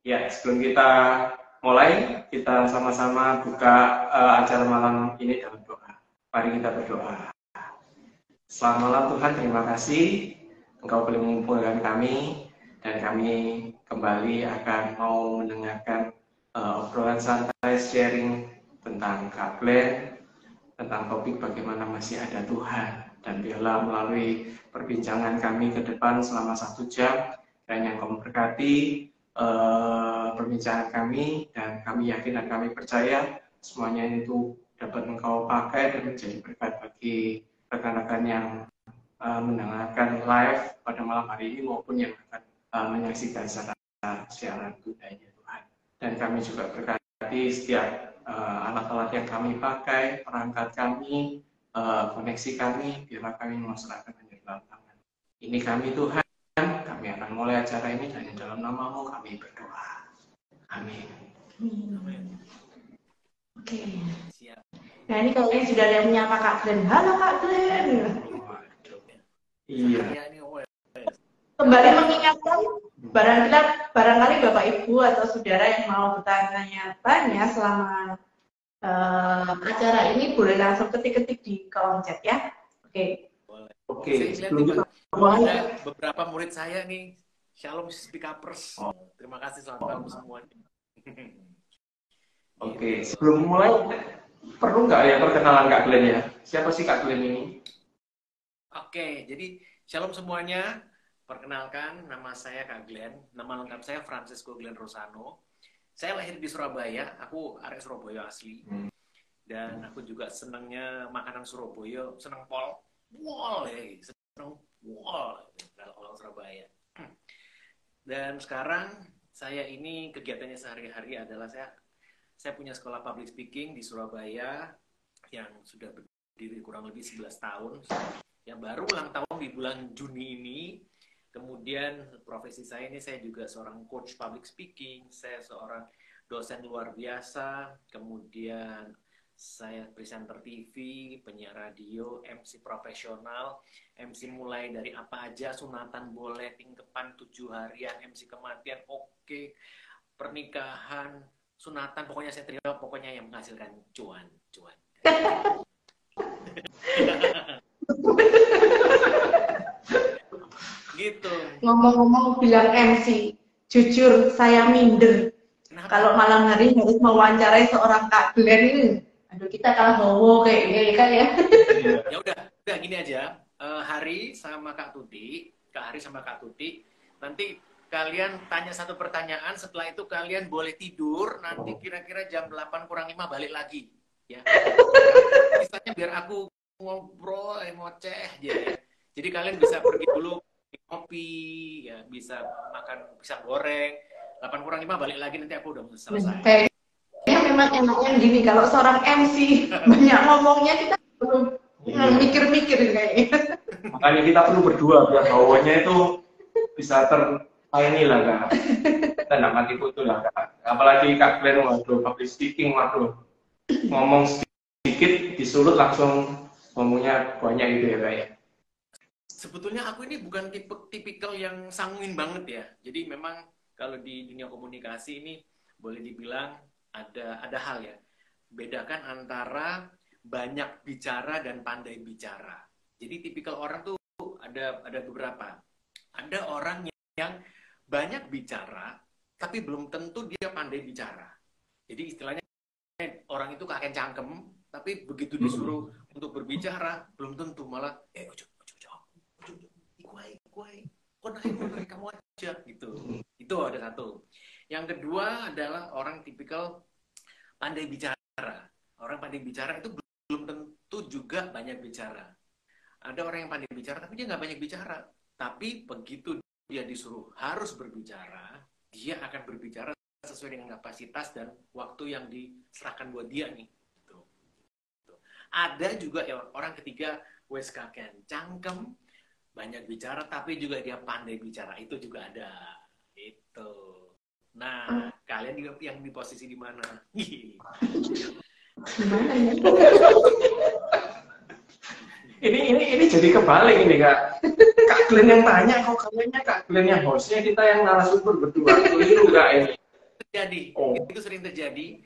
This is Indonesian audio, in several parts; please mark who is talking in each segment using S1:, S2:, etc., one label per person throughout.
S1: Ya, sebelum kita mulai, kita sama-sama buka acara malam ini dalam doa. Mari kita berdoa. Selamat malam Tuhan, terima kasih Engkau boleh mengumpulkan kami dan kami kembali akan mau mendengarkan obrolan santai sharing tentang Kak Glenn, tentang topik bagaimana masih ada Tuhan, dan biarlah melalui perbincangan kami ke depan selama 1 jam dan yang Kau memberkati perbincangan kami, dan kami yakin dan kami percaya semuanya itu dapat Engkau pakai dan menjadi berkat bagi rekan-rekan yang mendengarkan live pada malam hari ini maupun yang akan menyaksikan secara siaran budaya Tuhan. Dan kami juga berkati setiap alat-alat yang kami pakai, perangkat kami, koneksi kami, biarlah kami melaksanakan hanya dalam tangan. Ini kami Tuhan, kami akan mulai acara ini dan dalam nama-Mu kami berdoa. Amin.
S2: Oke. Nah ini kayaknya sudah ada yang menyapa Kak Glenn. Halo Kak Glenn.
S1: Iya.
S2: Kembali mengingatkan barangkali Bapak Ibu atau saudara yang mau bertanya-tanya selama acara ini boleh langsung ketik-ketik di kolom chat ya.
S1: Oke.
S3: Ada beberapa murid saya nih, Shalom Speakers. Terima kasih selamat malam semuanya.
S1: Oke, sebelum mulai perlu nggak ya perkenalan Kak Glenn ya? Siapa sih Kak Glenn ini?
S3: Oke, jadi Shalom semuanya. Perkenalkan, nama saya Kak Glenn. Nama lengkap saya Francisco Glenn Rosano. Saya lahir di Surabaya. Aku arek Surabaya asli. Dan aku juga senangnya makanan Surabaya. Senang pol. Senang wall kalau orang Surabaya. Dan sekarang saya ini kegiatannya sehari-hari adalah saya punya sekolah public speaking di Surabaya yang sudah berdiri kurang lebih 11 tahun. Yang baru ulang tahun di bulan Juni ini. Kemudian profesi saya ini saya juga seorang coach public speaking, saya seorang dosen luar biasa, kemudian saya presenter TV, penyiar radio, MC profesional, MC mulai dari apa aja, sunatan boleh, tingkepan 7 harian, MC kematian, oke, pernikahan, sunatan, pokoknya saya terima, pokoknya yang menghasilkan cuan. Gitu.
S2: Ngomong-ngomong bilang MC, jujur saya minder. Kalau malam hari harus mewawancarai seorang Kak Glenn ini. Aduh, kita kalah bawa kayak kan ya.
S3: Ya udah gini aja. Hari sama Kak Tuti, nanti kalian tanya satu pertanyaan, setelah itu kalian boleh tidur, nanti kira-kira jam 8 kurang 5 balik lagi. Ya. Misalnya biar aku ngobrol, ngoceh aja ya. Jadi kalian bisa pergi dulu kopi, ya bisa makan pisang goreng, 8 kurang 5 balik lagi, nanti aku udah selesai.
S2: Kayaknya memang enaknya gini, kalau seorang MC banyak ngomongnya kita belum mikir-mikir kayaknya.
S1: Makanya kita perlu berdua biar bawahnya itu bisa terlayani lah Kak. Kita nggak mati kutu lah Kak. Apalagi Kak Glenn, waduh, public speaking, waduh, ngomong sedikit disulut langsung ngomongnya banyak gitu ya Kak ya.
S3: Sebetulnya aku ini bukan tipikal yang sanguin banget ya. Jadi memang kalau di dunia komunikasi ini boleh dibilang ada hal ya. Bedakan antara banyak bicara dan pandai bicara. Jadi tipikal orang tuh ada beberapa. Ada orang yang banyak bicara tapi belum tentu dia pandai bicara. Jadi istilahnya orang itu kakek cangkem tapi begitu disuruh untuk berbicara belum tentu, malah naik kamu aja gitu. Itu ada satu. Yang kedua adalah orang tipikal pandai bicara. Orang pandai bicara itu belum tentu juga banyak bicara. Ada orang yang pandai bicara tapi dia nggak banyak bicara. Tapi begitu dia disuruh harus berbicara, dia akan berbicara sesuai dengan kapasitas dan waktu yang diserahkan buat dia nih. Gitu. Ada juga orang ketiga wes kakek cangkem, banyak bicara tapi juga dia pandai bicara, itu juga ada. Itu. Nah, kalian juga yang di posisi di mana?
S2: Gimana ya?
S1: Ini jadi kebalik ini Kak. Kak Glenn yang tanya, kok kayaknya Kak Glenn yang hostnya, kita yang narasumber berdua. Keliru Kak ini.
S3: terjadi.
S1: Oh.
S3: Itu sering terjadi.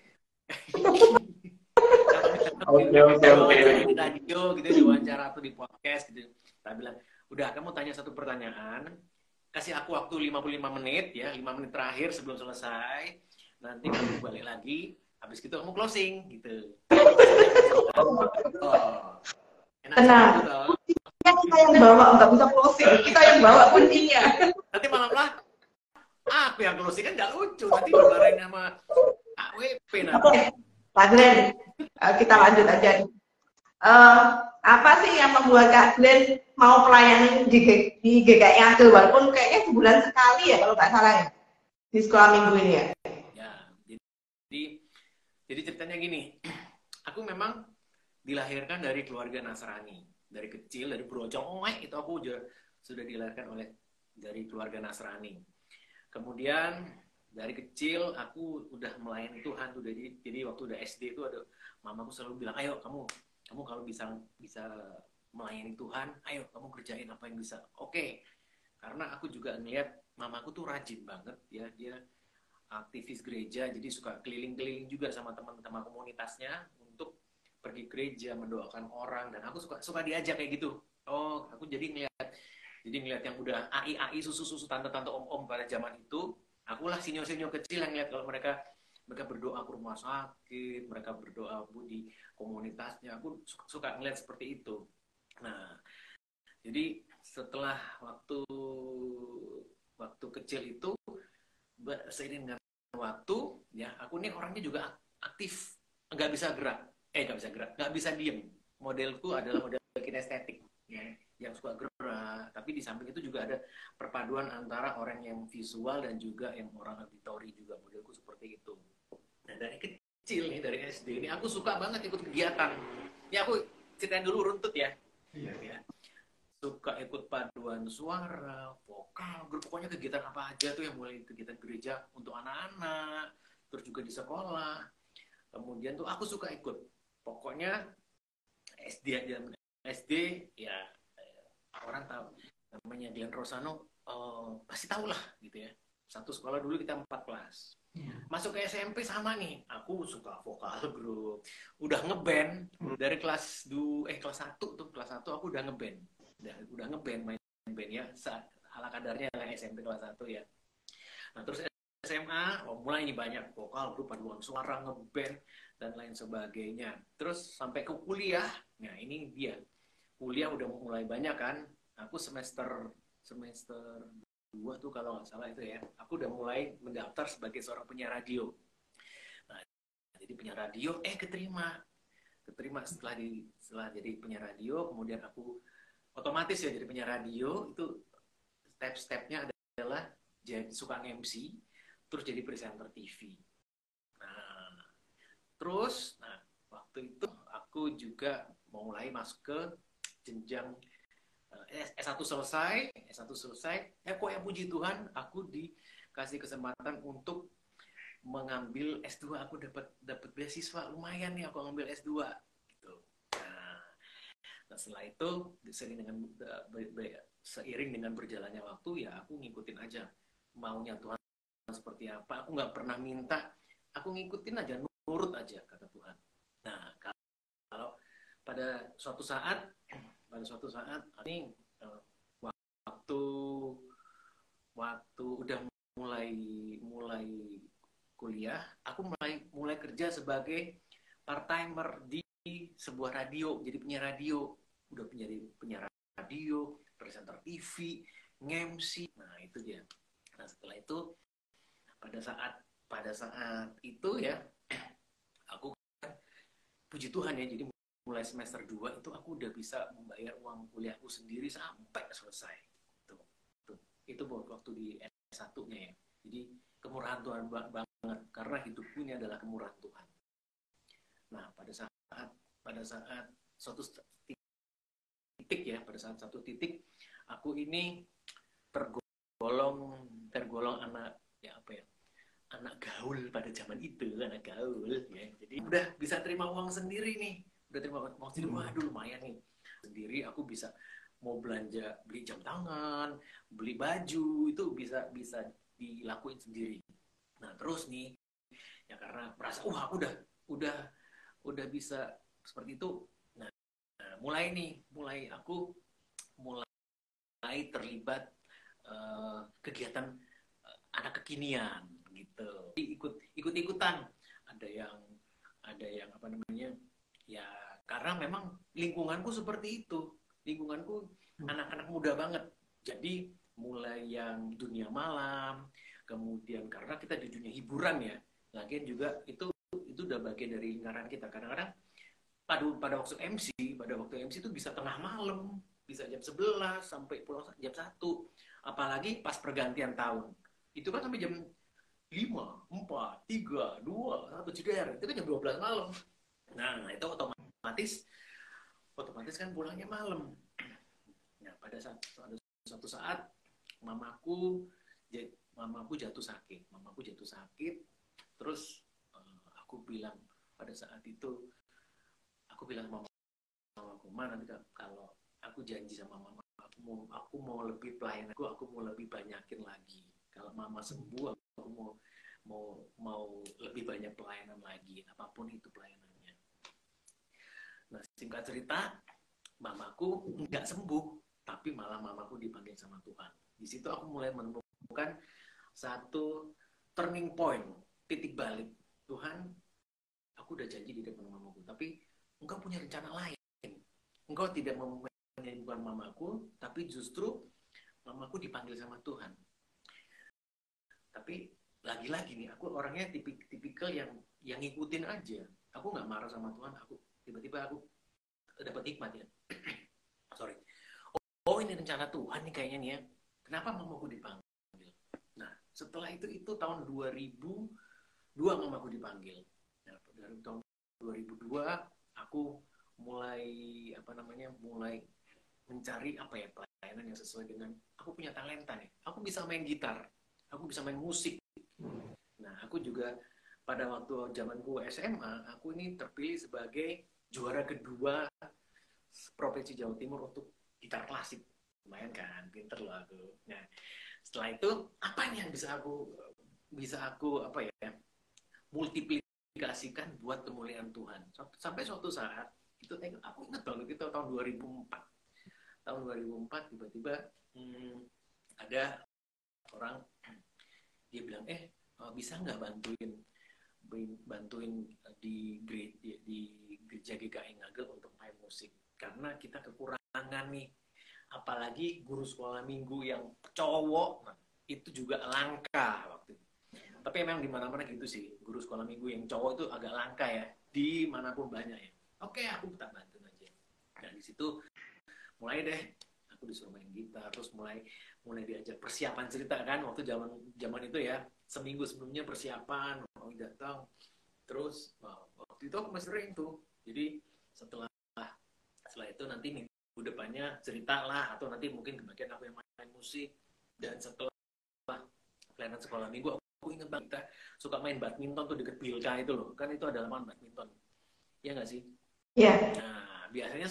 S1: Oke.
S3: Di radio gitu, diwawancara atau di podcast gitu. Kita bilang, udah kamu tanya satu pertanyaan, kasih aku waktu 55 menit ya, 5 menit terakhir sebelum selesai. Nanti kamu balik lagi, habis gitu kamu closing gitu. Oh.
S2: Tenang. Kita yang bawa, nggak bisa closing. Kita yang bawa kuncinya.
S3: Nanti malam-malam aku yang closing kan nggak lucu. Nanti dimarahin sama AWP nanti.
S2: Oke, Pak Glenn, kita lanjut aja. Apa sih yang membuat Kak Glenn mau pelayanan di GKI Agel, walaupun kayaknya sebulan sekali ya kalau nggak salah ya, di sekolah minggu ini ya?
S3: Ya, jadi ceritanya gini, aku memang dilahirkan dari keluarga Nasrani. Dari kecil, dari Brojong itu aku sudah dilahirkan dari keluarga Nasrani. Kemudian dari kecil aku udah melayani Tuhan tuh, jadi waktu udah SD itu ada mamaku selalu bilang, ayo kamu kalau bisa melayani Tuhan, ayo kamu kerjain apa yang bisa. Oke. Karena aku juga ngeliat mamaku tuh rajin banget ya, dia aktivis gereja, jadi suka keliling-keliling juga sama teman-teman komunitasnya untuk pergi gereja, mendoakan orang, dan aku suka diajak kayak gitu. Oh, aku jadi ngeliat yang udah AI susu tante-tante om-om pada zaman itu, akulah senior-senior kecil yang ngeliat kalau mereka berdoa ke rumah sakit, mereka berdoa di komunitasnya. Aku suka ngeliat seperti itu. Nah, jadi setelah waktu kecil itu, seiring dengan waktu, ya aku nih orangnya juga aktif, nggak bisa diem. Modelku adalah model kinestetik, ya, yang suka gerak. Tapi di samping itu juga ada perpaduan antara orang yang visual dan juga yang orang auditori juga. Modelku seperti itu. Nah, dari kecil nih, dari SD ini aku suka banget ikut kegiatan. Ya aku ceritain dulu runtut ya. Ya. Suka ikut paduan suara, vokal, grup, pokoknya kegiatan apa aja tuh, yang mulai kegiatan gereja untuk anak-anak, terus juga di sekolah. Kemudian tuh aku suka ikut. Pokoknya SD ya, orang tahu namanya Glenn Rosano, pasti tahu lah gitu ya. Satu sekolah dulu kita 4 kelas. Masuk ke SMP sama nih, aku suka vokal grup, udah ngeband dari kelas 1 tuh, kelas 1 aku udah ngeband. Udah ngeband, main band ya, ala kadarnya lah SMP kelas 1 ya. Nah, terus SMA, mulai nih banyak vokal grup, paduan suara, ngeband dan lain sebagainya. Terus sampai ke kuliah, nah ini dia. Kuliah udah mulai banyak kan. Aku semester 2 tuh kalau nggak salah itu ya. Aku udah mulai mendaftar sebagai seorang penyiar radio. Nah, jadi penyiar radio, keterima setelah jadi penyiar radio. Kemudian aku otomatis ya jadi penyiar radio, itu step-stepnya adalah suka MC, terus jadi presenter TV. Nah, terus waktu itu aku juga mulai masuk ke jenjang S1 selesai, kok ya puji Tuhan, aku dikasih kesempatan untuk mengambil S2. Aku dapat beasiswa, lumayan nih aku ngambil S2 gitu. Nah, setelah itu seiring dengan berjalannya waktu, ya aku ngikutin aja maunya Tuhan seperti apa. Aku nggak pernah minta, aku ngikutin aja, nurut aja kata Tuhan. Nah, kalau pada suatu saat ini waktu udah mulai kuliah, aku mulai kerja sebagai part-timer di sebuah radio, jadi penyiar radio. Udah menjadi penyiar radio, presenter TV, nge-MC. Nah, itu dia. Nah, setelah itu pada saat itu ya, aku puji Tuhan ya, jadi mulai semester 2 itu aku udah bisa membayar uang kuliahku sendiri sampai selesai. Itu waktu di S1-nya ya. Jadi kemurahan Tuhan banget, karena hidupku ini adalah kemurahan Tuhan. Nah, pada saat suatu titik ya, pada saat satu titik aku ini tergolong anak gaul pada zaman itu, anak gaul ya. Jadi udah bisa terima uang sendiri nih. Waduh lumayan nih. Sendiri aku bisa mau belanja, beli jam tangan, beli baju, itu bisa dilakuin sendiri. Nah terus nih, ya karena merasa aku udah bisa seperti itu. Nah, mulai aku mulai terlibat kegiatan anak kekinian gitu. Ikut-ikutan. Ada yang apa namanya? Ya karena memang lingkunganku seperti itu. Lingkunganku anak-anak muda banget. Jadi mulai yang dunia malam, kemudian karena kita di dunia hiburan ya. Lagian juga itu udah bagian dari lingkaran kita. Kadang-kadang pada waktu MC itu bisa tengah malam, bisa jam 11 sampai pulang jam 1. Apalagi pas pergantian tahun. Itu kan sampai jam 5, 4, 3, 2, 1 jeder. Itu kan jam 12 malam. Nah, itu otomatis kan pulangnya malam. Nah, pada suatu saat mamaku jatuh sakit. Terus aku bilang pada saat itu, aku bilang sama mamaku, nanti kalau aku janji sama mama, aku mau lebih pelayanan, aku mau lebih banyakin lagi. Kalau mama sembuh, aku mau lebih banyak pelayanan lagi, apapun itu pelayanannya. Nah, singkat cerita, mamaku nggak sembuh, tapi malah mamaku dipanggil sama Tuhan. Di situ aku mulai menemukan satu turning point, titik balik. Tuhan, aku udah janji di depan mamaku, tapi engkau punya rencana lain. Engkau tidak mau menyembuhkan mamaku, tapi justru mamaku dipanggil sama Tuhan. Tapi lagi-lagi nih, aku orangnya tipikal yang ngikutin aja. Aku nggak marah sama Tuhan. Tiba-tiba aku dapat hikmat ya. Sorry. Oh ini rencana Tuhan nih kayaknya nih ya. Kenapa mamaku dipanggil? Nah setelah itu tahun 2002 mamaku dipanggil. Nah, dari tahun 2002 aku mulai mencari pelayanan yang sesuai dengan aku punya talenta nih. Aku bisa main gitar, aku bisa main musik. Nah, aku juga pada waktu zamanku SMA, aku ini terpilih sebagai juara kedua Provinsi Jawa Timur untuk gitar klasik. Lumayan kan, pinter loh aku. Nah, setelah itu apa nih yang bisa aku multiplikasikan buat kemuliaan Tuhan. Sampai suatu saat itu aku ingat banget itu tahun 2004. Tahun 2004 tiba-tiba ada orang dia bilang bisa nggak bantuin di gereja GKI Ngagel untuk main musik karena kita kekurangan nih, apalagi guru sekolah minggu yang cowok itu juga langka waktu itu. Tapi memang di mana-mana gitu sih, guru sekolah minggu yang cowok itu agak langka ya, di manapun banyak ya. Oke, aku minta bantu aja. Dan di situ mulai deh aku disuruh main gitar, terus mulai diajar persiapan cerita kan waktu zaman itu ya, seminggu sebelumnya persiapan mau datang. Terus waktu itu aku masih sering tuh. Jadi setelah itu nanti minggu depannya cerita lah, atau nanti mungkin kebagian aku yang main musik. Dan setelah pelayanan sekolah minggu aku ingat banget kita suka main badminton tuh deket Bilka itu loh, kan itu ada lapangan badminton, ya nggak sih?
S2: Iya.
S3: Nah biasanya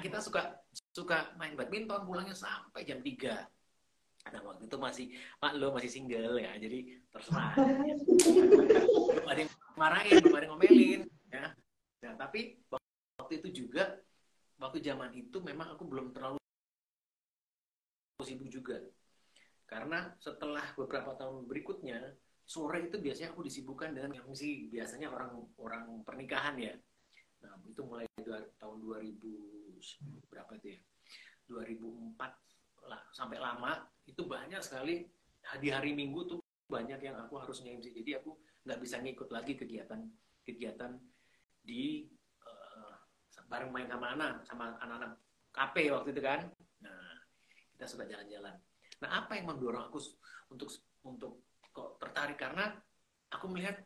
S3: kita suka main badminton pulangnya sampai jam 3. Nah waktu itu masih single ya, jadi terserah ya. Belum ada yang marahin, belum ada yang ngomelin ya. Nah tapi waktu itu juga, waktu zaman itu memang aku belum terlalu sibuk juga, karena setelah beberapa tahun berikutnya sore itu biasanya aku disibukkan dengan yang sih biasanya orang pernikahan ya. Nah itu mulai tahun 2000 berapa itu ya, 2004 lah sampai lama itu banyak sekali di hari Minggu tuh banyak yang aku harus nge-MC, jadi aku nggak bisa ngikut lagi kegiatan di bareng main sama anak-anak KP waktu itu kan. Nah kita suka jalan-jalan. Nah apa yang mendorong aku untuk kok tertarik, karena aku melihat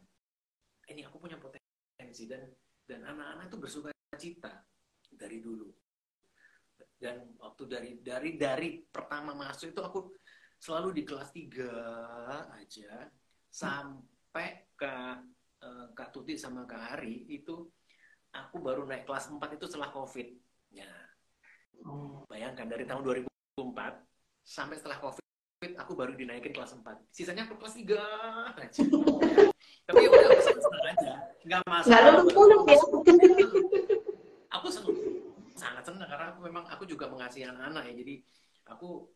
S3: ini aku punya potensi dan anak-anak itu bersuka cita dari dulu. Dan waktu dari pertama masuk itu aku selalu di kelas 3 aja sampai Kak Tuti sama Kak Hari itu aku baru naik kelas 4 itu setelah COVID. Ya. Bayangkan dari tahun 2004 sampai setelah COVID COVID aku baru dinaikin kelas 4. Sisanya aku kelas 3 aja. Tapi ya udah, aku senang aja. Nggak
S2: Nggak
S3: masalah.
S2: lulus ya.
S3: Aku senang, sangat senang karena aku juga mengasihi anak-anak ya. Jadi aku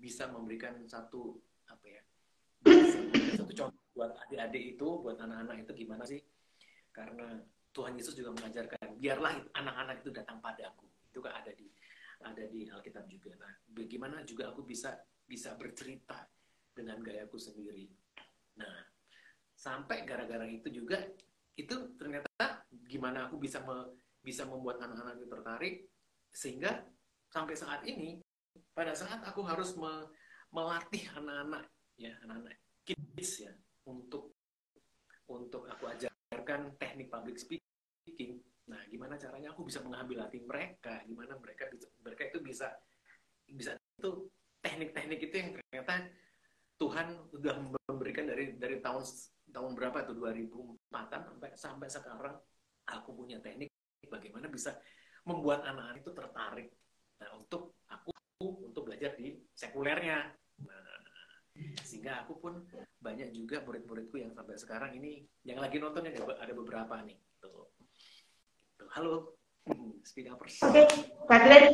S3: bisa memberikan satu apa ya? Bisa memberikan satu contoh buat adik-adik itu, buat anak-anak itu gimana sih? Karena Tuhan Yesus juga mengajarkan, biarlah anak-anak itu datang padaku. Itu kan ada di Alkitab juga. Nah, bagaimana juga aku bisa bercerita dengan gayaku sendiri. Nah, sampai gara-gara itu juga, itu ternyata gimana aku bisa membuat anak-anak itu tertarik, sehingga sampai saat ini, pada saat aku harus melatih anak-anak kids ya, untuk aku ajarkan teknik public speaking. Nah, gimana caranya aku bisa mengambil hati mereka, gimana mereka itu bisa itu teknik-teknik itu yang ternyata Tuhan sudah memberikan dari tahun berapa itu 2004 sampai sekarang aku punya teknik bagaimana bisa membuat anak-anak itu tertarik untuk belajar di sekulernya. Nah, sehingga aku pun banyak juga murid-muridku yang sampai sekarang ini yang lagi nonton ada beberapa nih. Tuh. Halo, speak upers.
S2: Oke, Kak Glenn,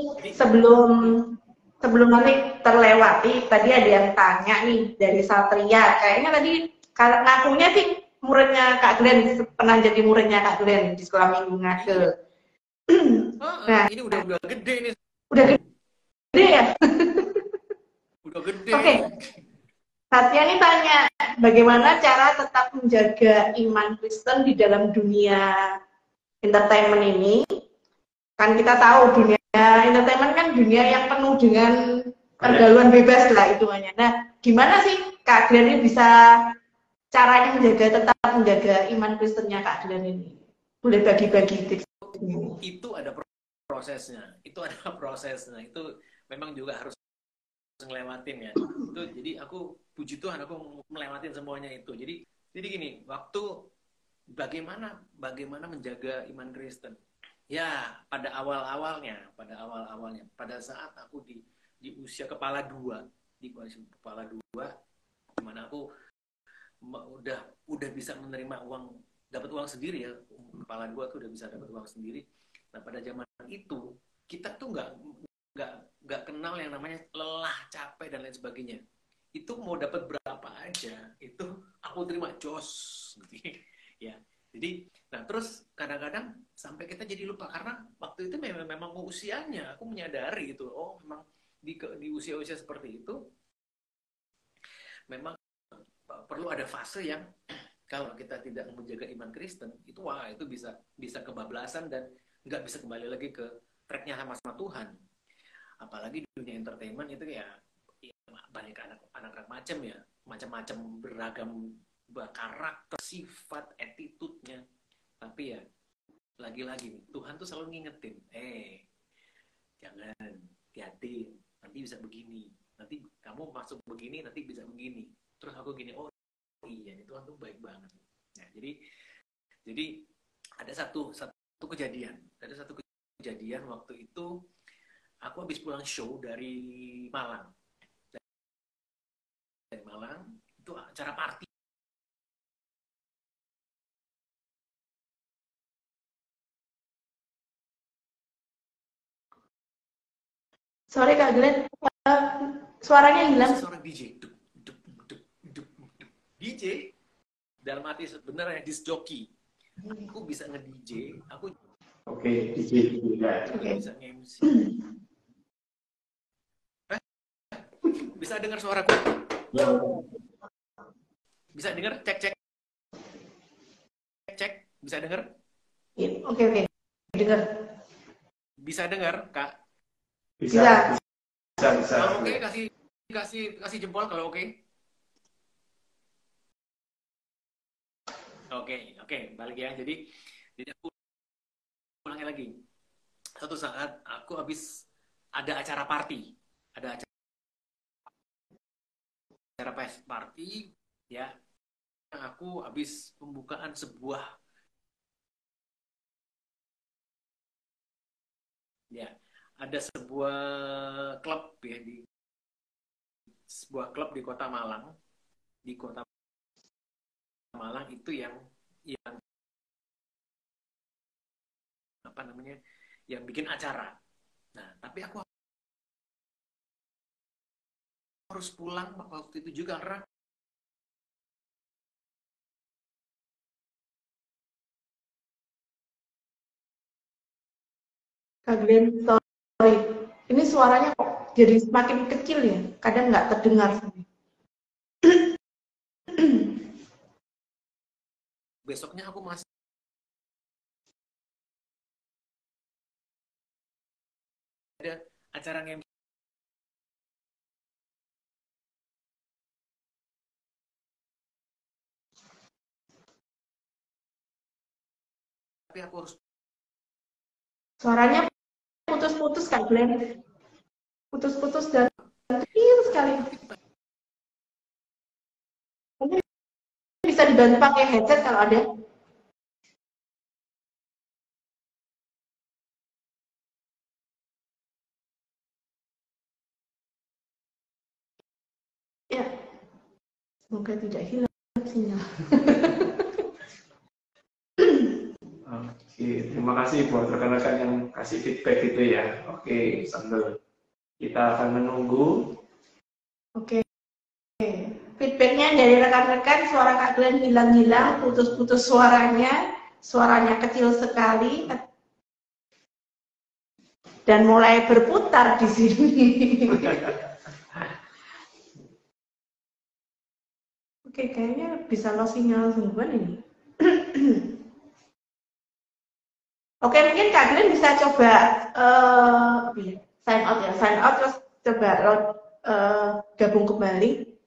S2: sebelum nanti terlewati, tadi ada yang tanya nih dari Satria. Kayaknya tadi ngakunya sih muridnya Kak Glenn, pernah jadi muridnya Kak Glenn di sekolah minggu Ngage.
S3: Nah, ini udah gede nih.
S2: Udah gede ya?
S3: Udah gede.
S2: Oke. Satria ini tanya, bagaimana cara tetap menjaga iman Kristen di dalam dunia entertainment ini? Kan kita tahu dunia entertainment kan dunia yang penuh dengan pergaulan bebas lah hitungannya. Nah, gimana sih Kak Glenn ini bisa caranya tetap menjaga iman Kristennya Kak Glenn ini? Boleh bagi-bagi tips?
S3: Itu ada prosesnya. Itu memang juga harus ngelewatin ya. Itu jadi aku puji Tuhan aku melewatin semuanya itu. Jadi gini, waktu bagaimana menjaga iman Kristen. Ya, pada awalnya, pada saat aku di usia kepala dua, di dimana aku udah bisa menerima uang, dapat uang sendiri ya, kepala dua tuh udah bisa dapat uang sendiri. Nah, pada zaman itu kita tuh nggak kenal yang namanya lelah, capek dan lain sebagainya. Itu mau dapat berapa aja, itu aku terima jos, gitu ya. Jadi, nah terus kadang-kadang sampai kita jadi lupa karena waktu itu memang usianya aku menyadari itu, oh memang di usia-usia seperti itu memang perlu ada fase yang kalau kita tidak menjaga iman Kristen itu itu bisa kebablasan dan nggak bisa kembali lagi ke tracknya sama Tuhan. Apalagi di dunia entertainment itu ya banyak anak-anak macam-macam beragam karakter, sifat, attitude-nya. Tapi ya lagi-lagi nih, Tuhan tuh selalu ngingetin, jangan, hati-hati, nanti bisa begini, nanti kamu masuk begini, nanti bisa begini. Terus aku gini, oh iya, Tuhan tuh baik banget. Nah, jadi ada satu kejadian waktu itu aku habis pulang show dari Malang. Itu acara party.
S2: Sorry Kak Glenn, suaranya hilang.
S3: Seorang DJ, DJ dalam arti sebenarnya disc jockey. Aku bisa nge-DJ, aku
S1: DJ juga.
S3: bisa nge-MC. Bisa dengar suaraku? Bisa dengar? Cek. Bisa dengar?
S2: Oke. Dengar.
S3: Bisa dengar, Kak?
S2: Bisa.
S3: Kalau oke, kasih jempol kalau oke. Oke, balik ya. Jadi aku ulangi lagi. Satu saat aku habis ada acara party. Ada acara party ya. Aku habis pembukaan sebuah ada sebuah klub ya di sebuah klub di Kota Malang. Di Kota Malang itu yang apa namanya, yang bikin acara. Nah, tapi aku harus pulang waktu itu juga karena
S2: Kak Glenn, sorry. Ini suaranya kok jadi semakin kecil ya? Kadang nggak terdengar.
S3: besoknya aku masih ada acara MC. Tapi aku harus
S2: Suaranya putus-putus Kak Glenn. Putus-putus dan kecil sekali. Mungkin bisa dibantu pakai headset kalau ada. Ya, semoga tidak hilang sinyal.
S1: Oke, terima kasih buat rekan-rekan yang kasih feedback itu ya. Oke, sambil kita akan menunggu.
S2: Oke. Feedbacknya dari rekan-rekan, suara Kak Glenn hilang-hilang, putus-putus suaranya kecil sekali, dan mulai berputar di sini. Oke, kayaknya bisa lost sinyal duluan ini. Oke, mungkin Kak Glenn bisa coba sign out terus coba gabung kembali.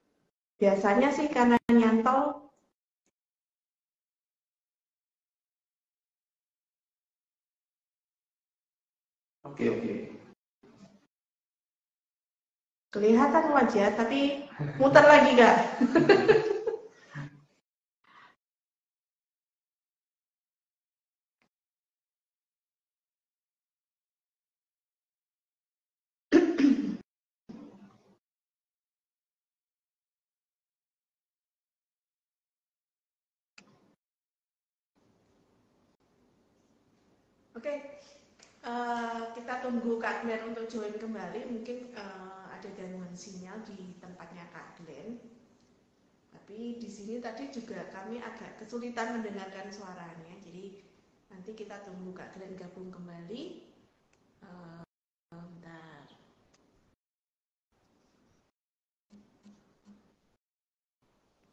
S2: Biasanya sih karena nyantol.
S1: Oke.
S2: Kelihatan wajah, tapi muter lagi Kak. Oke, kita tunggu Kak Glenn untuk join kembali. Mungkin ada gangguan sinyal di tempatnya Kak Glenn. Tapi di sini tadi juga kami agak kesulitan mendengarkan suaranya. Jadi nanti kita tunggu Kak Glenn gabung kembali. Bentar.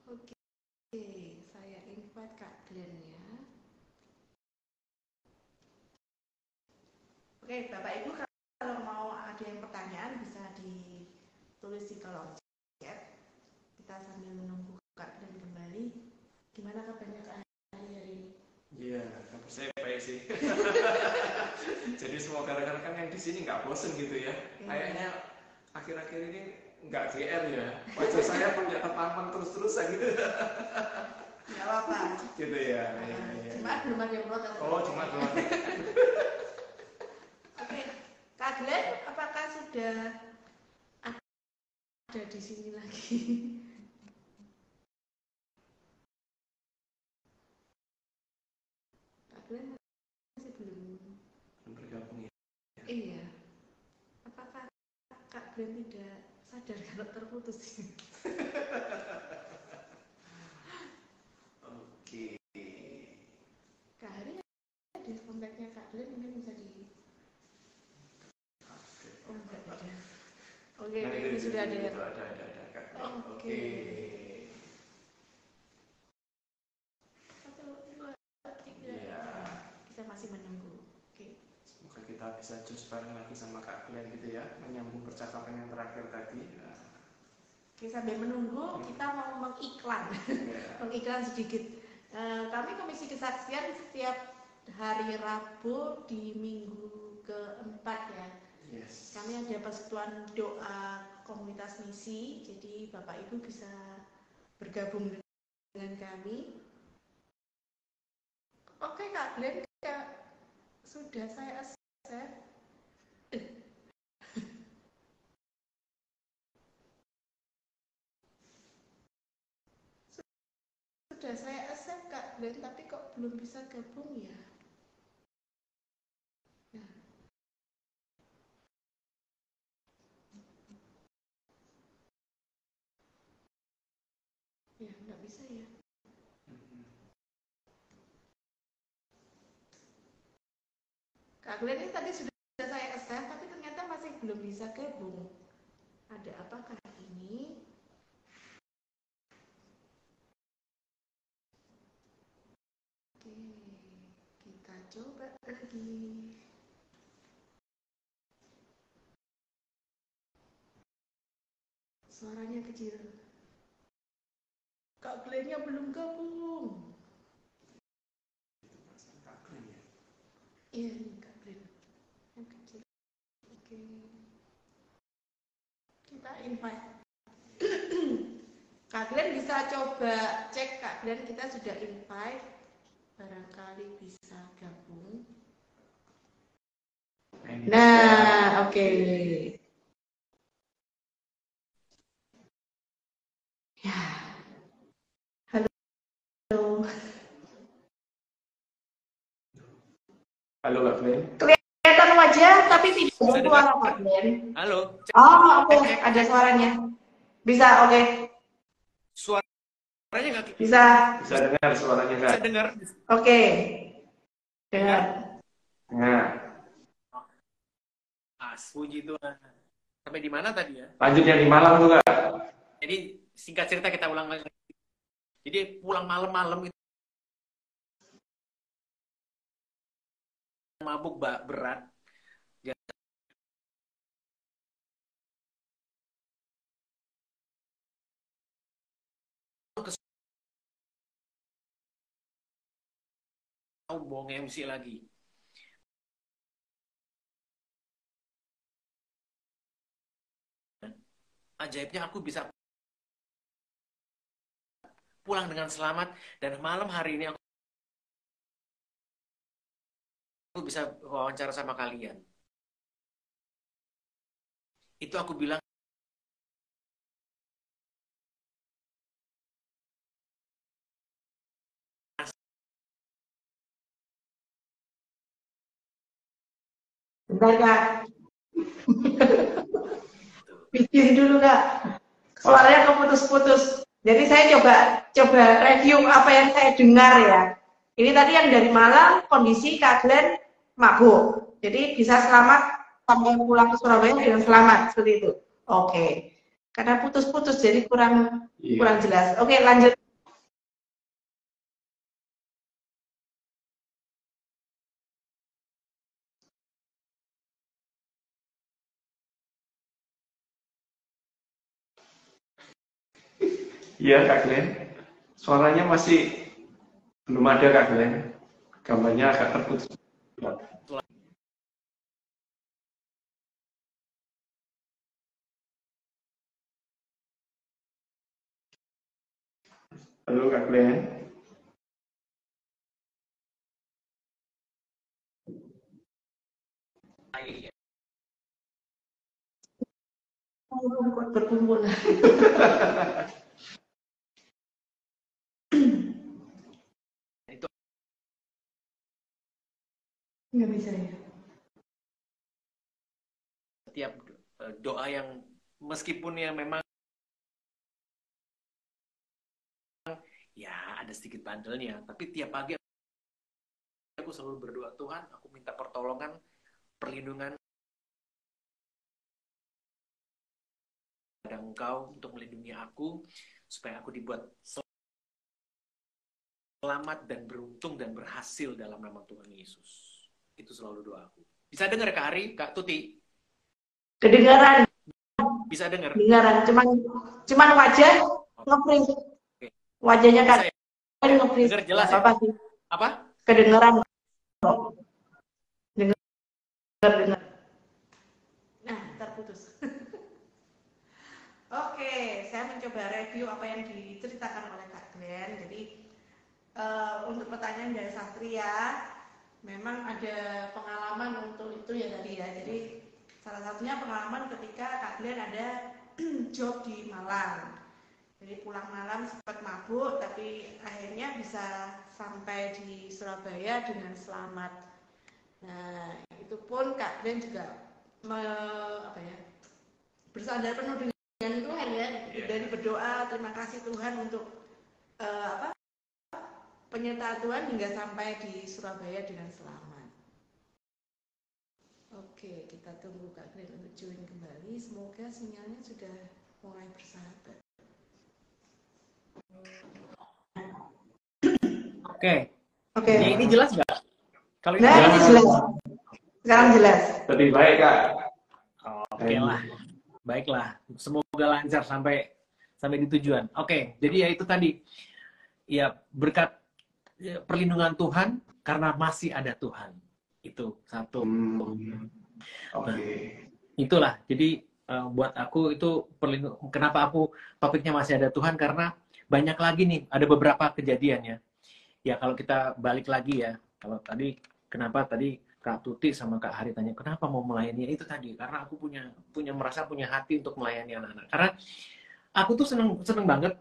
S2: Oke, saya invite Kak Glenn ya. Oke, Bapak Ibu kalau mau ada yang pertanyaan bisa ditulis di kolom chat. Kita sambil menunggu Kak Glenn kembali. Gimana kabarnya Kak hari ini?
S1: Iya, kabar saya baik sih. Jadi semoga rekan-rekan yang di sini nggak bosen gitu ya. Kayaknya akhir-akhir ini nggak GR ya. Wajah saya punya terpampang terus-terusan gitu.
S2: Nggak apa-apa.
S1: Gitu ya.
S2: Cuma belum ada yang protes.
S1: Oh, cuma belum.
S2: Oke, Kak Glenn, apakah sudah ada di sini lagi? Kak Glenn masih belum
S1: Bergabung ya.
S2: Iya. Apakah Kak Glenn tidak sadar kalau terputus?
S1: Oke.
S2: Kak Hari ada kontaknya Kak Glenn, mungkin bisa di. Oh, enggak ada. Oke,
S1: Nah,
S2: ini sudah ada.
S1: Ada. Oke.
S2: 1, 2, 3.
S1: Iya.
S2: Kita masih menunggu. Oke.
S1: Semoga kita bisa jus bareng lagi sama Kak Glenn gitu ya, menyambung percakapan yang terakhir tadi.
S2: Oke, sambil menunggu kita mau mengiklan, mengiklan sedikit. Kami Komisi Kesaksian setiap hari Rabu di minggu keempat ya.
S1: Yes.
S2: Kami ada persekutuan doa komunitas misi, jadi Bapak Ibu bisa bergabung dengan kami. Oke Kak Glenn, sudah saya accept. accept Kak Glenn, tapi kok belum bisa gabung ya? Nah. Ya, nggak bisa ya. Kak Glenn ini tadi sudah saya accept, tapi ternyata masih belum bisa gabung. Ada apakah ini? Oke, kita coba lagi. Suaranya kecil. Kak Glenn-nya belum gabung. Iya, ini Kak Glenn. Yang kecil. Oke. Kita invite. Kak Glenn bisa coba cek Kak Glenn, kita sudah invite. Barangkali bisa gabung. Nah, oke. Ya. Halo.
S1: Halo Kak Glenn.
S2: Kelihatan wajah tapi tidak ada suara Kak Glenn.
S3: Halo.
S2: Oh, oke, ada suaranya. Bisa, oke.
S3: Suaranya nggak?
S2: Bisa.
S1: Bisa dengar suaranya Kak?
S3: Bisa dengar.
S2: Oke. Dengar.
S1: Dengar.
S3: Puji Tuhan. Sampai di mana tadi ya?
S1: Lanjut yang di Malang tuh Kak.
S3: Jadi singkat cerita kita ulang lagi. Jadi pulang malam-malam itu mabuk berat. Tahu bohong MC lagi. Ajaibnya aku bisa pulang dengan selamat dan malam hari ini aku bisa wawancara sama kalian. Itu aku bilang
S2: Bentar Kak. Bikin dulu Kak. Suaranya keputus-putus. Jadi saya coba review apa yang saya dengar ya. Ini tadi yang dari Malang, kondisi Kak Glenn mabuk. Jadi bisa selamat sampai pulang ke Surabaya dengan selamat seperti itu. Oke. Karena putus-putus jadi kurang jelas. Oke, lanjut.
S1: Iya Kak Glenn. Suaranya masih belum ada Kak Glenn. Gambarnya agak terputus. Halo Kak Glenn.
S2: Berkumpul. Nggak bisa ya.
S3: setiap doa yang meskipun ya memang ya ada sedikit bandelnya, tapi tiap pagi aku selalu berdoa, Tuhan, aku minta pertolongan, perlindungan pada Engkau untuk melindungi aku, supaya aku dibuat selamat dan beruntung dan berhasil dalam nama Tuhan Yesus. Itu selalu doaku. Bisa dengar Kak Ari, Kak Tuti?
S2: Kedengaran.
S3: Bisa dengar?
S2: Kedengaran, cuman wajah nge-freeze.
S3: Oke.
S2: Wajahnya Kak
S3: Bisa, ya?
S2: nge-freeze.
S3: Dengar jelas ya?
S2: Apa sih?
S3: Apa?
S2: Kedengaran. Dengar. Nah, terputus. Oke, saya mencoba review apa yang diceritakan oleh Kak Glenn. Jadi untuk pertanyaan dari Satria, memang ada pengalaman untuk itu ya tadi ya. Jadi salah satunya pengalaman ketika Kak Glenn ada job di Malang. Jadi pulang malam sempat mabuk, tapi akhirnya bisa sampai di Surabaya dengan selamat. Nah, itu pun Kak Glenn juga bersandar penuh dengan Tuhan ya, dari berdoa terima kasih Tuhan untuk penyertaan Tuhan hingga sampai di Surabaya dengan selamat. Oke, kita tunggu Kak Glenn untuk join kembali. Semoga sinyalnya sudah mulai bersahabat.
S3: Oke.
S2: Oke.
S3: Ini jelas nggak? Kalau
S2: ini jelas. Sekarang jelas.
S1: Lebih baik Kak.
S3: Oke lah. Baiklah. Semoga lancar sampai di tujuan. Oke. Jadi ya itu tadi. Ya berkat perlindungan Tuhan karena masih ada Tuhan. Itu satu.
S1: Oke.
S3: Itulah. Jadi buat aku itu kenapa aku topiknya masih ada Tuhan, karena banyak lagi nih, ada beberapa kejadian ya. Ya kalau kita balik lagi ya, kalau tadi kenapa tadi Kak Tuti sama Kak Hari tanya kenapa mau melayani, itu tadi karena aku merasa punya hati untuk melayani anak-anak. Karena aku tuh seneng banget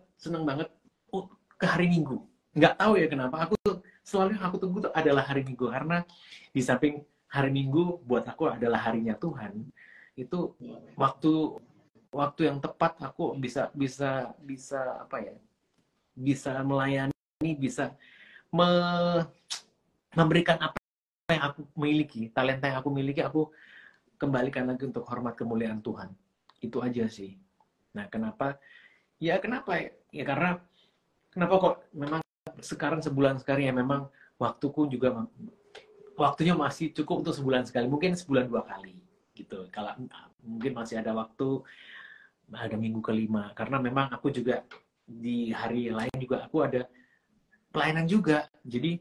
S3: ke hari Minggu. Nggak tahu ya kenapa, selalu aku tunggu tuh adalah hari Minggu, karena di samping hari Minggu buat aku adalah harinya Tuhan. Itu waktu yang tepat aku bisa apa ya? Bisa melayani, bisa memberikan apa yang aku miliki, talenta yang aku miliki, aku kembalikan lagi untuk hormat kemuliaan Tuhan. Itu aja sih. Nah, kenapa? Ya karena kenapa kok memang sebulan sekali ya, memang waktunya masih cukup untuk sebulan sekali, mungkin sebulan 2 kali gitu. Kalau mungkin masih ada waktu, ada minggu kelima, karena memang aku juga di hari lain juga aku ada pelayanan juga. Jadi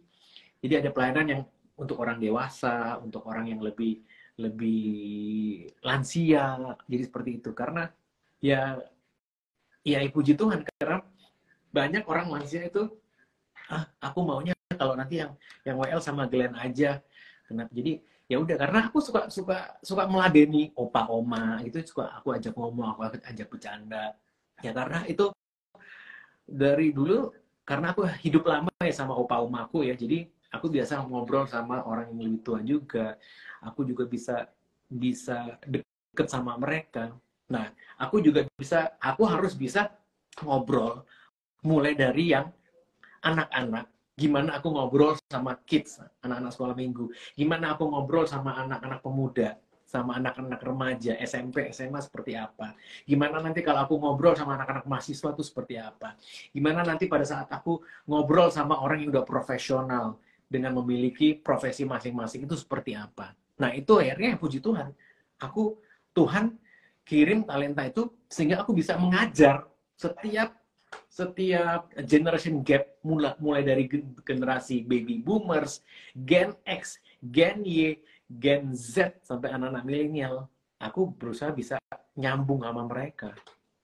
S3: ada pelayanan yang untuk orang dewasa, untuk orang yang lebih lansia. Jadi seperti itu. Karena ya puji Tuhan, karena banyak orang lansia itu aku maunya kalau nanti yang WL sama Glenn aja. Kenapa? Jadi ya udah, karena aku suka meladeni opa oma itu, suka aku ajak ngomong, aku ajak bercanda. Ya karena itu dari dulu, karena aku hidup lama ya sama opa oma aku ya, jadi aku biasa ngobrol sama orang yang lebih tua juga. Aku juga bisa deket sama mereka. Nah, aku harus bisa ngobrol mulai dari yang anak-anak, gimana aku ngobrol sama kids, anak-anak sekolah minggu, gimana aku ngobrol sama anak-anak pemuda, sama anak-anak remaja, SMP, SMA seperti apa. Gimana nanti kalau aku ngobrol sama anak-anak mahasiswa itu seperti apa. Gimana nanti pada saat aku ngobrol sama orang yang udah profesional dengan memiliki profesi masing-masing itu seperti apa. Nah itu akhirnya puji Tuhan, Tuhan kirim talenta itu sehingga aku bisa mengajar setiap generation gap, mulai dari generasi baby boomers, Gen X, Gen Y, Gen Z sampai anak-anak milenial. Aku berusaha bisa nyambung sama mereka.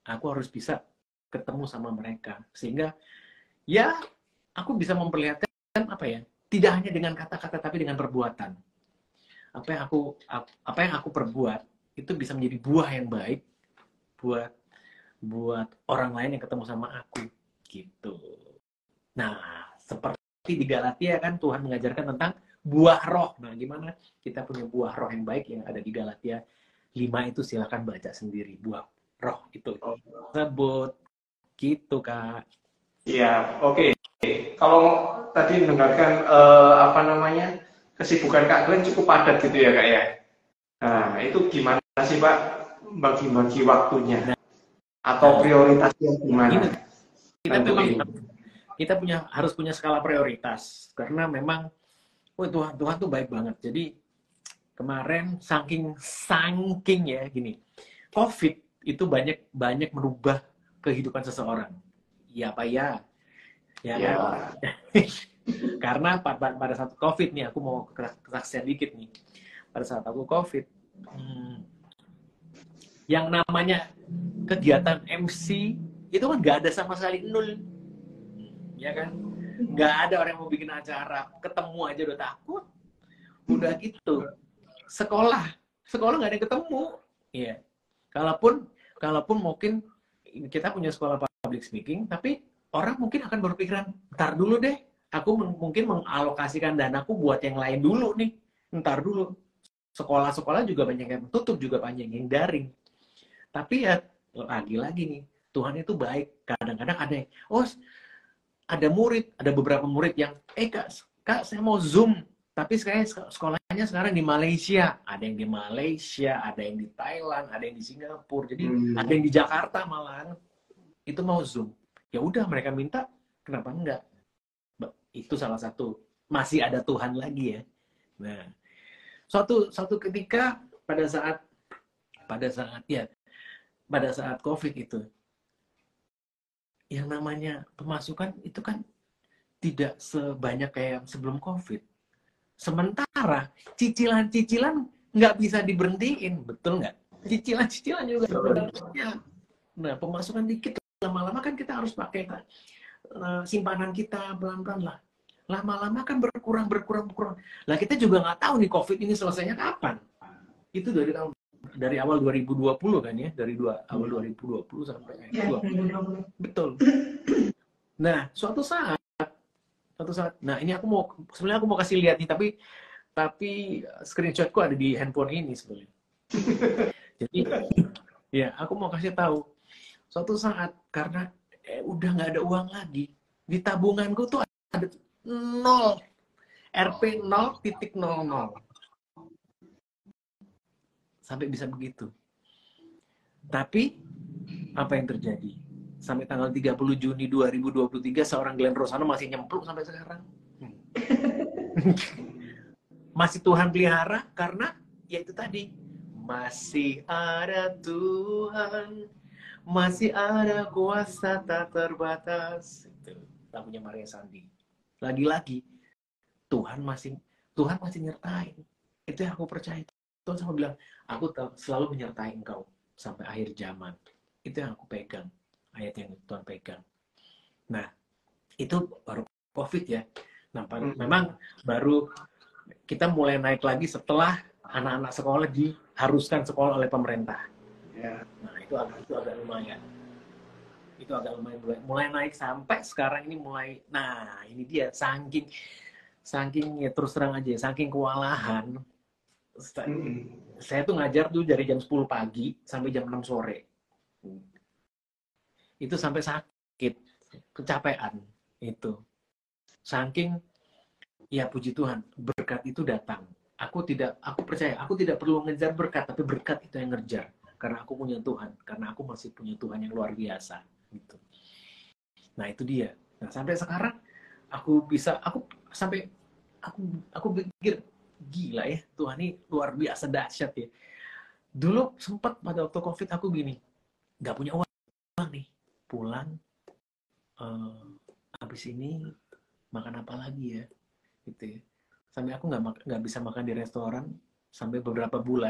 S3: Aku harus bisa ketemu sama mereka sehingga ya aku bisa memperlihatkan apa ya, tidak hanya dengan kata-kata tapi dengan perbuatan. Apa yang aku perbuat itu bisa menjadi buah yang baik buat orang lain yang ketemu sama aku gitu. Nah, seperti di Galatia kan Tuhan mengajarkan tentang buah roh. Nah, gimana kita punya buah roh yang baik yang ada di Galatia 5 itu, silakan baca sendiri. Buah roh itu sebut gitu, Kak.
S1: Iya, oke. Kalau tadi mendengarkan kesibukan Kak Glenn cukup padat gitu ya, Kak ya. Nah, itu gimana sih, Pak, bagi-bagi waktunya? Atau prioritasnya gimana?
S3: Kita harus punya skala prioritas, karena memang Tuhan tuh baik banget. Jadi kemarin saking ya gini, COVID itu banyak merubah kehidupan seseorang. Ya Pak ya. Kan? Karena pada saat COVID nih, aku mau kesaksian dikit nih. Pada saat aku COVID, yang namanya kegiatan MC itu kan nggak ada sama sekali, nol, ya kan? Nggak ada orang yang mau bikin acara, ketemu aja udah takut, udah gitu. Sekolah nggak ada yang ketemu, ya. Kalaupun mungkin kita punya sekolah public speaking, tapi orang mungkin akan berpikiran, ntar dulu deh, aku mungkin mengalokasikan danaku buat yang lain dulu nih, ntar dulu. Sekolah-sekolah juga banyak yang tutup, juga banyak yang daring. Tapi ya, lagi-lagi nih, Tuhan itu baik. Kadang-kadang ada yang, oh ada murid, ada beberapa murid yang, kak saya mau Zoom, tapi sekolahnya sekarang di Malaysia. Ada yang di Malaysia, ada yang di Thailand, ada yang di Singapura, jadi ada yang di Jakarta malahan. Itu mau Zoom. Ya udah, mereka minta, kenapa enggak? Itu salah satu. Masih ada Tuhan lagi ya. Nah, suatu ketika pada saat COVID itu, yang namanya pemasukan itu kan tidak sebanyak kayak sebelum COVID. Sementara cicilan-cicilan nggak bisa diberhentiin, betul nggak? Cicilan-cicilan juga. Ya. Nah, pemasukan dikit, lama-lama kan kita harus pakai simpanan kita pelan-pelan lah. Lama-lama kan berkurang. Lah kita juga nggak tahu nih COVID ini selesainya kapan. Itu dari awal 2020 kan ya, dari awal 2020 sampai betul. Nah, suatu saat, nah ini sebenarnya aku mau kasih lihat nih, tapi screenshotku ada di handphone ini sebenarnya. Jadi, ya aku mau kasih tahu, suatu saat karena udah nggak ada uang lagi, di tabunganku tuh ada 0, Rp 0.00. Sampai bisa begitu. Tapi apa yang terjadi? Sampai tanggal 30 Juni 2023 seorang Glenn Rosano masih nyemplung sampai sekarang. Masih Tuhan pelihara karena ya itu tadi, masih ada Tuhan, masih ada kuasa tak terbatas. Itu lagunya Maria Sandi. Lagi-lagi Tuhan masih nyertain. Itu yang aku percaya. Tuhan sama bilang, aku selalu menyertai engkau sampai akhir zaman. Itu yang aku pegang, ayat yang Tuhan pegang. Nah, itu baru COVID ya. Nah, memang baru kita mulai naik lagi setelah anak-anak sekolah diharuskan sekolah oleh pemerintah. Ya. Nah, itu agak lumayan. Itu agak lumayan mulai naik sampai sekarang ini mulai. Nah, ini dia saking ya terus terang aja, saking kewalahan. Saya tuh ngajar tuh dari jam 10 pagi sampai jam 6 sore. Itu sampai sakit, kecapean itu. Saking ya puji Tuhan, berkat itu datang. Aku percaya, aku tidak perlu ngejar berkat, tapi berkat itu yang ngejar. Karena aku punya Tuhan, karena aku masih punya Tuhan yang luar biasa gitu. Nah, itu dia. Nah, sampai sekarang aku pikir gila ya, Tuhan ini luar biasa dahsyat ya. Dulu sempat pada waktu COVID aku gini, nggak punya uang nih, pulang, habis ini makan apa lagi ya, gitu ya. Sampai aku nggak bisa makan di restoran sampai beberapa bulan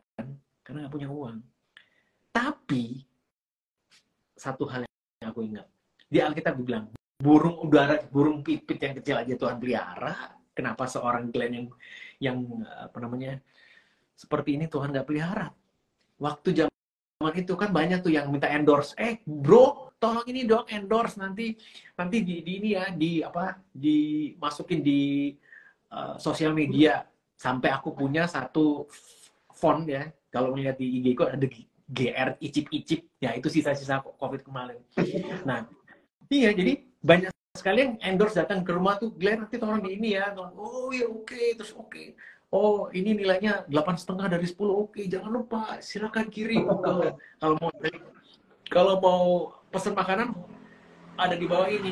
S3: karena nggak punya uang. Tapi satu hal yang aku ingat, di Alkitab dibilang burung pipit yang kecil aja Tuhan pelihara. Kenapa seorang Glenn yang seperti ini Tuhan nggak pelihara? Waktu zaman itu kan banyak tuh yang minta endorse. Bro, tolong ini dong endorse nanti di ini ya, dimasukin di sosial media. Sampai aku punya satu font ya. Kalau melihat di IG ku ada GR icip-icip. Ya itu sisa-sisa COVID kemarin. Nah, iya jadi banyak sekali yang endorse datang ke rumah tuh, Glenn nanti tolong di ini ya. Oh ya oke. Terus oke. Oh ini nilainya 8,5 dari 10. Oke, jangan lupa silakan kirim. Kalau mau pesan makanan ada di bawah ini.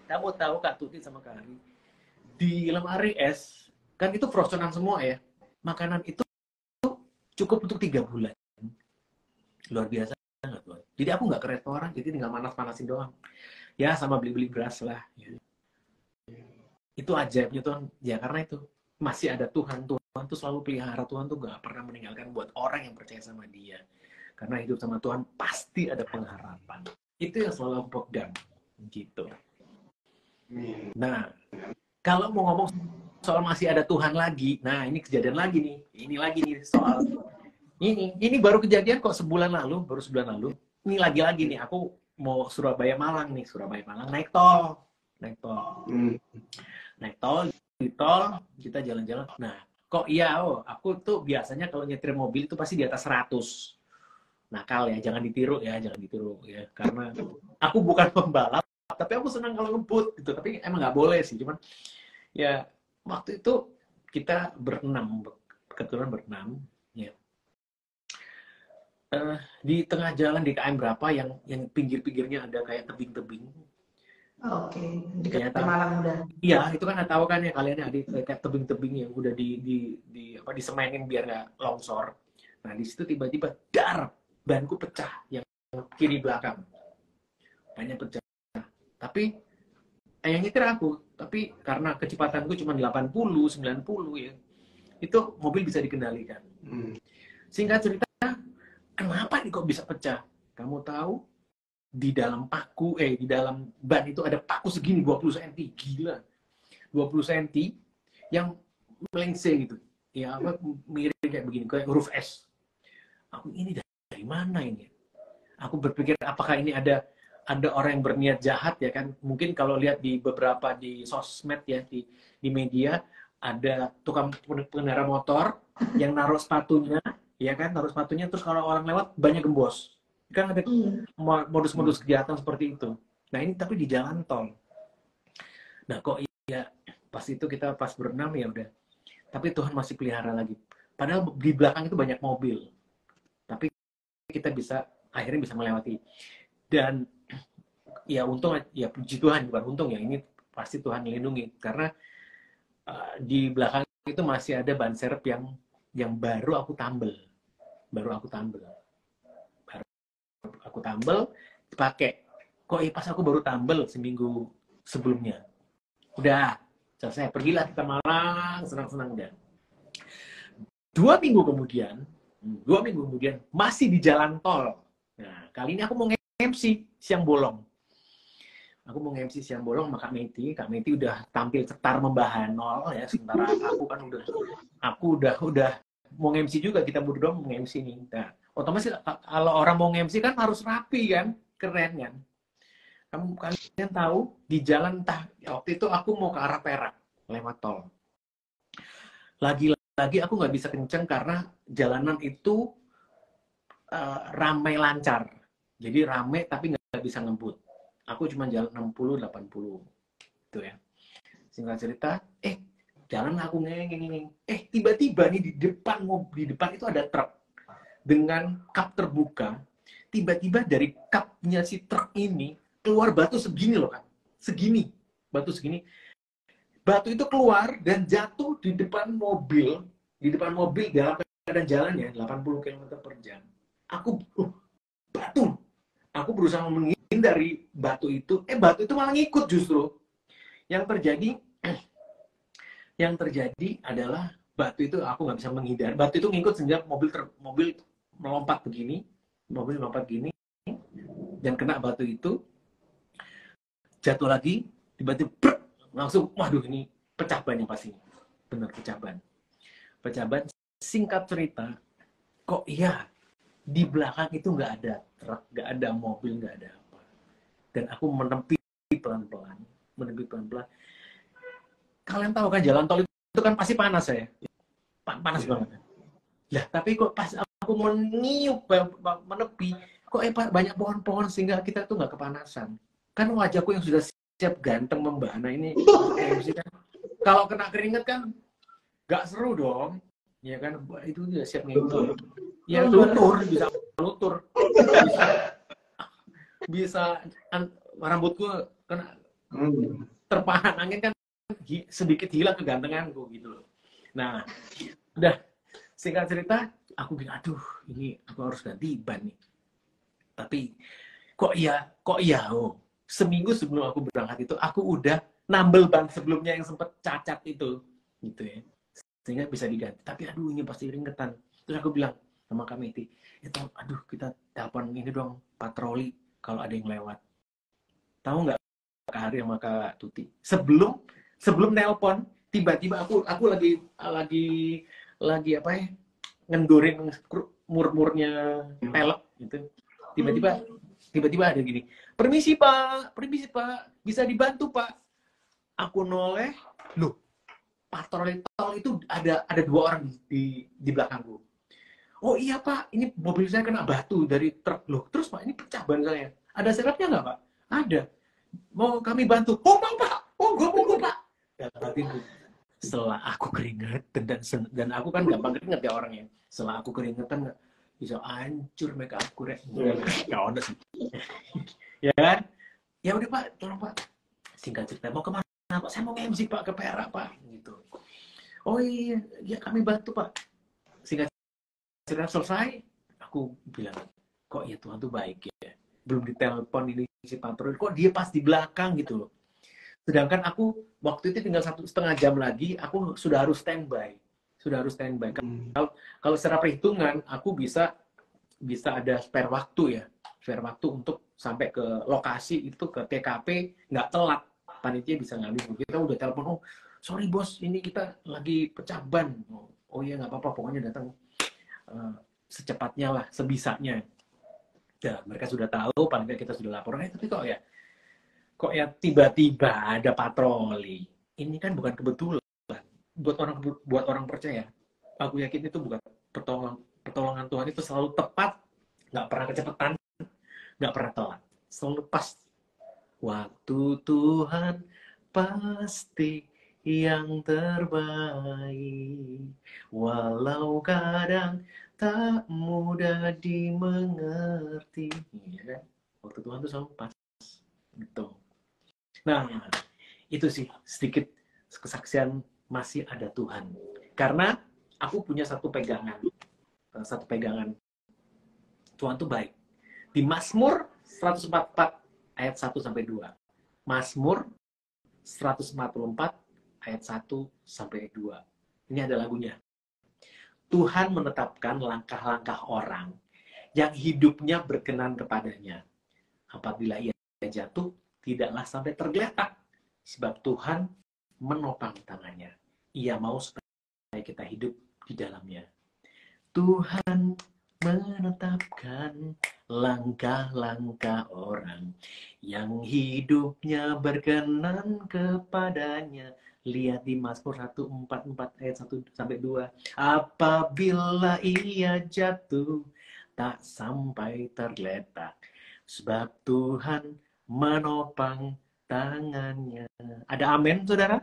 S3: Kamu tahu Kak Tuti sama Kak Ari, di lemari es kan itu frozenan semua ya. Makanan itu cukup untuk 3 bulan. Luar biasa nggak tuh? Jadi aku nggak ke restoran, jadi tinggal panas-panasin doang. Ya sama beli-beli beras lah. Ya. Itu ajaibnya Tuhan. Ya karena itu masih ada Tuhan. Tuhan tuh selalu pelihara. Tuhan tuh nggak pernah meninggalkan buat orang yang percaya sama Dia. Karena hidup sama Tuhan pasti ada pengharapan. Itu yang selalu aku pegang. Gitu. Nah, kalau mau ngomong soal masih ada Tuhan lagi, nah ini kejadian lagi nih. Ini lagi nih soal ini baru kejadian kok baru sebulan lalu. Ini lagi-lagi nih aku mau Surabaya Malang nih, Surabaya Malang naik tol, naik tol, naik tol, di tol kita jalan-jalan. Nah, kok iya, aku tuh biasanya kalau nyetir mobil itu pasti di atas 100. Nakal ya, jangan ditiru ya, jangan ditiru ya, karena aku bukan pembalap, tapi aku senang kalau ngebut gitu. Tapi emang nggak boleh sih, cuman ya waktu itu kita berenam, kebetulan berenam ya. Di tengah jalan di KM berapa yang pinggir-pinggirnya ada kayak tebing-tebing.
S2: Oke, di
S3: Ya,
S2: Malang udah.
S3: iya, itu kan tahu kan ya kalian ada kayak tebing-tebing yang udah disemenin biar nggak longsor. Nah, di situ tiba-tiba dar, banku pecah yang kiri belakang. Banyak pecah. Tapi yang nyetir aku, tapi karena kecepatanku cuma 80, 90 ya. Itu mobil bisa dikendalikan. Singkat cerita, kenapa nih kok bisa pecah? Kamu tahu? Di dalam paku, di dalam ban itu ada paku segini 20 cm, gila. 20 cm yang melengseng gitu. Ya, apa mirip kayak begini, kayak huruf S. Aku ini dari mana ini? Aku berpikir apakah ini ada orang yang berniat jahat ya kan? Mungkin kalau lihat di beberapa di sosmed ya, di media ada tukang pengendara motor yang naruh sepatunya, ya kan, naruh sepatunya terus kalau orang lewat banyak gembos. Kan ada modus-modus kejahatan seperti itu. Nah ini tapi di jalan tol. Nah kok iya pas itu kita pas berenam ya udah. Tapi Tuhan masih pelihara lagi. Padahal di belakang itu banyak mobil. Tapi kita akhirnya bisa melewati. Dan ya untung ya puji Tuhan, bukan untung ya, ini pasti Tuhan melindungi karena di belakang itu masih ada ban serep yang baru aku tambel. Aku tambel dipakai. Kok pas aku baru tambel seminggu sebelumnya. Udah selesai, pergilah kita Malang, senang-senang udah. 2 minggu kemudian masih di jalan tol. Nah, kali ini aku mau nge-MC siang bolong. Aku mau nge-MC siang bolong sama Kak Meti. Kak Meti udah tampil cetar membahanol ya, sementara aku kan udah mau nge-MC juga, kita berdua mau nge-MC nih. Nah, otomatis kalau orang mau nge-MC kan harus rapi kan, keren kan. Kalian tahu di jalan waktu itu aku mau ke arah Perak lewat tol. Lagi aku nggak bisa kenceng karena jalanan itu ramai lancar. Jadi ramai tapi nggak bisa ngebut. Aku cuma jalan 60-80 gitu ya. Singkat cerita, jalan aku ngeng. Tiba-tiba nih di depan itu ada truk dengan kap terbuka. Tiba-tiba dari kapnya si truk ini keluar batu segini loh kan. Batu segini. Batu itu keluar dan jatuh di depan mobil dalam keadaan jalannya 80 km per jam. Batu. Aku berusaha menghindari batu itu. Batu itu malah ngikut justru. Yang terjadi adalah batu itu aku nggak bisa menghindar. Batu itu ngikut sehingga mobil melompat begini, dan kena batu itu, jatuh lagi, tiba-tiba langsung, waduh ini pecah bannya pasti. Benar pecah ban. Singkat cerita, kok iya di belakang itu nggak ada truk, nggak ada mobil, nggak ada apa. Dan aku menepi pelan-pelan. Kalian tahu kan jalan tol itu kan pasti panas ya. Panas banget. Lah, tapi kok pas aku menepi, kok banyak pohon-pohon sehingga kita tuh nggak kepanasan. Kan wajahku yang sudah siap ganteng membahana ini, kan, kalau kena keringet kan nggak seru dong. Ya kan, itu udah siap ngentot. Ya lutur. Bisa rambutku kena terpahan angin kan sedikit hilang kegantenganku gitu loh. Nah, udah singkat cerita, aku bilang, aduh, ini aku harus ganti ban nih. Tapi kok iya, seminggu sebelum aku berangkat itu, aku udah nambel ban sebelumnya yang sempat cacat itu, gitu ya. Sehingga bisa diganti. Tapi aduh, ini pasti ringetan. Terus aku bilang sama Kak Meti, aduh, kita telepon ini dong, patroli kalau ada yang lewat. Tahu nggak Kak Hari sama Kak Tuti? Sebelum nelpon, tiba-tiba aku lagi apa ya, ngendorin murmurnya pelek gitu. Tiba-tiba ada gini, Permisi Pak, bisa dibantu Pak. Aku noleh, loh, patroli tol itu ada 2 orang di belakangku. Oh iya Pak, ini mobil saya kena batu dari truk. Loh, terus Pak, ini pecah ban saya. Ada serepnya nggak Pak? Ada. Mau kami bantu? Oh mau Pak, monggo Pak. Setelah aku keringetan dan aku kan gampang keringet ya orangnya. Setelah aku keringetan bisa hancur make upku rek. Ya udah sih. Ya kan? Ya udah Pak, tolong Pak. Singkat cerita, mau kemana Pak? Saya mau MC Pak, ke Perak Pak. Gitu. Oh iya, ya kami bantu Pak. Singkat cerita selesai, aku bilang, kok ya Tuhan tuh baik ya. Belum ditelepon ini si patroli, kok dia pas di belakang gitu loh. Sedangkan aku waktu itu tinggal 1,5 jam lagi, aku sudah harus standby. Kalau secara perhitungan, aku bisa ada spare waktu ya. Spare waktu untuk sampai ke lokasi itu, ke TKP, nggak telat. Panitia bisa ngambil. Kita udah telepon, oh sorry bos, ini kita lagi pecah ban. Oh iya nggak apa-apa, pokoknya datang secepatnya lah, sebisanya. Ya, mereka sudah tahu, paling nggak kita sudah lapor. Tapi kok ya tiba-tiba ada patroli. Ini kan bukan kebetulan. Buat orang percaya, aku yakin itu bukan pertolongan Tuhan itu selalu tepat, nggak pernah kecepatan, nggak pernah telat, selalu pas. Waktu Tuhan pasti yang terbaik, walau kadang tak mudah dimengerti. Ya kan? Waktu Tuhan itu selalu pas. Gitu. Nah, itu sih sedikit kesaksian masih ada Tuhan. Karena aku punya satu pegangan. Tuhan tuh baik. Di Mazmur 144 ayat 1 sampai 2. Mazmur 144 ayat 1 sampai 2. Ini ada lagunya. Tuhan menetapkan langkah-langkah orang yang hidupnya berkenan kepadanya. Apabila ia jatuh, tidaklah sampai tergeletak. Sebab Tuhan menopang tangannya. Ia mau supaya kita hidup di dalamnya. Tuhan menetapkan langkah-langkah orang yang hidupnya berkenan kepadanya. Lihat di Mazmur 144 ayat 1 sampai 2. Apabila ia jatuh, tak sampai tergeletak. Sebab Tuhan menopang tangannya. Ada amin, saudara?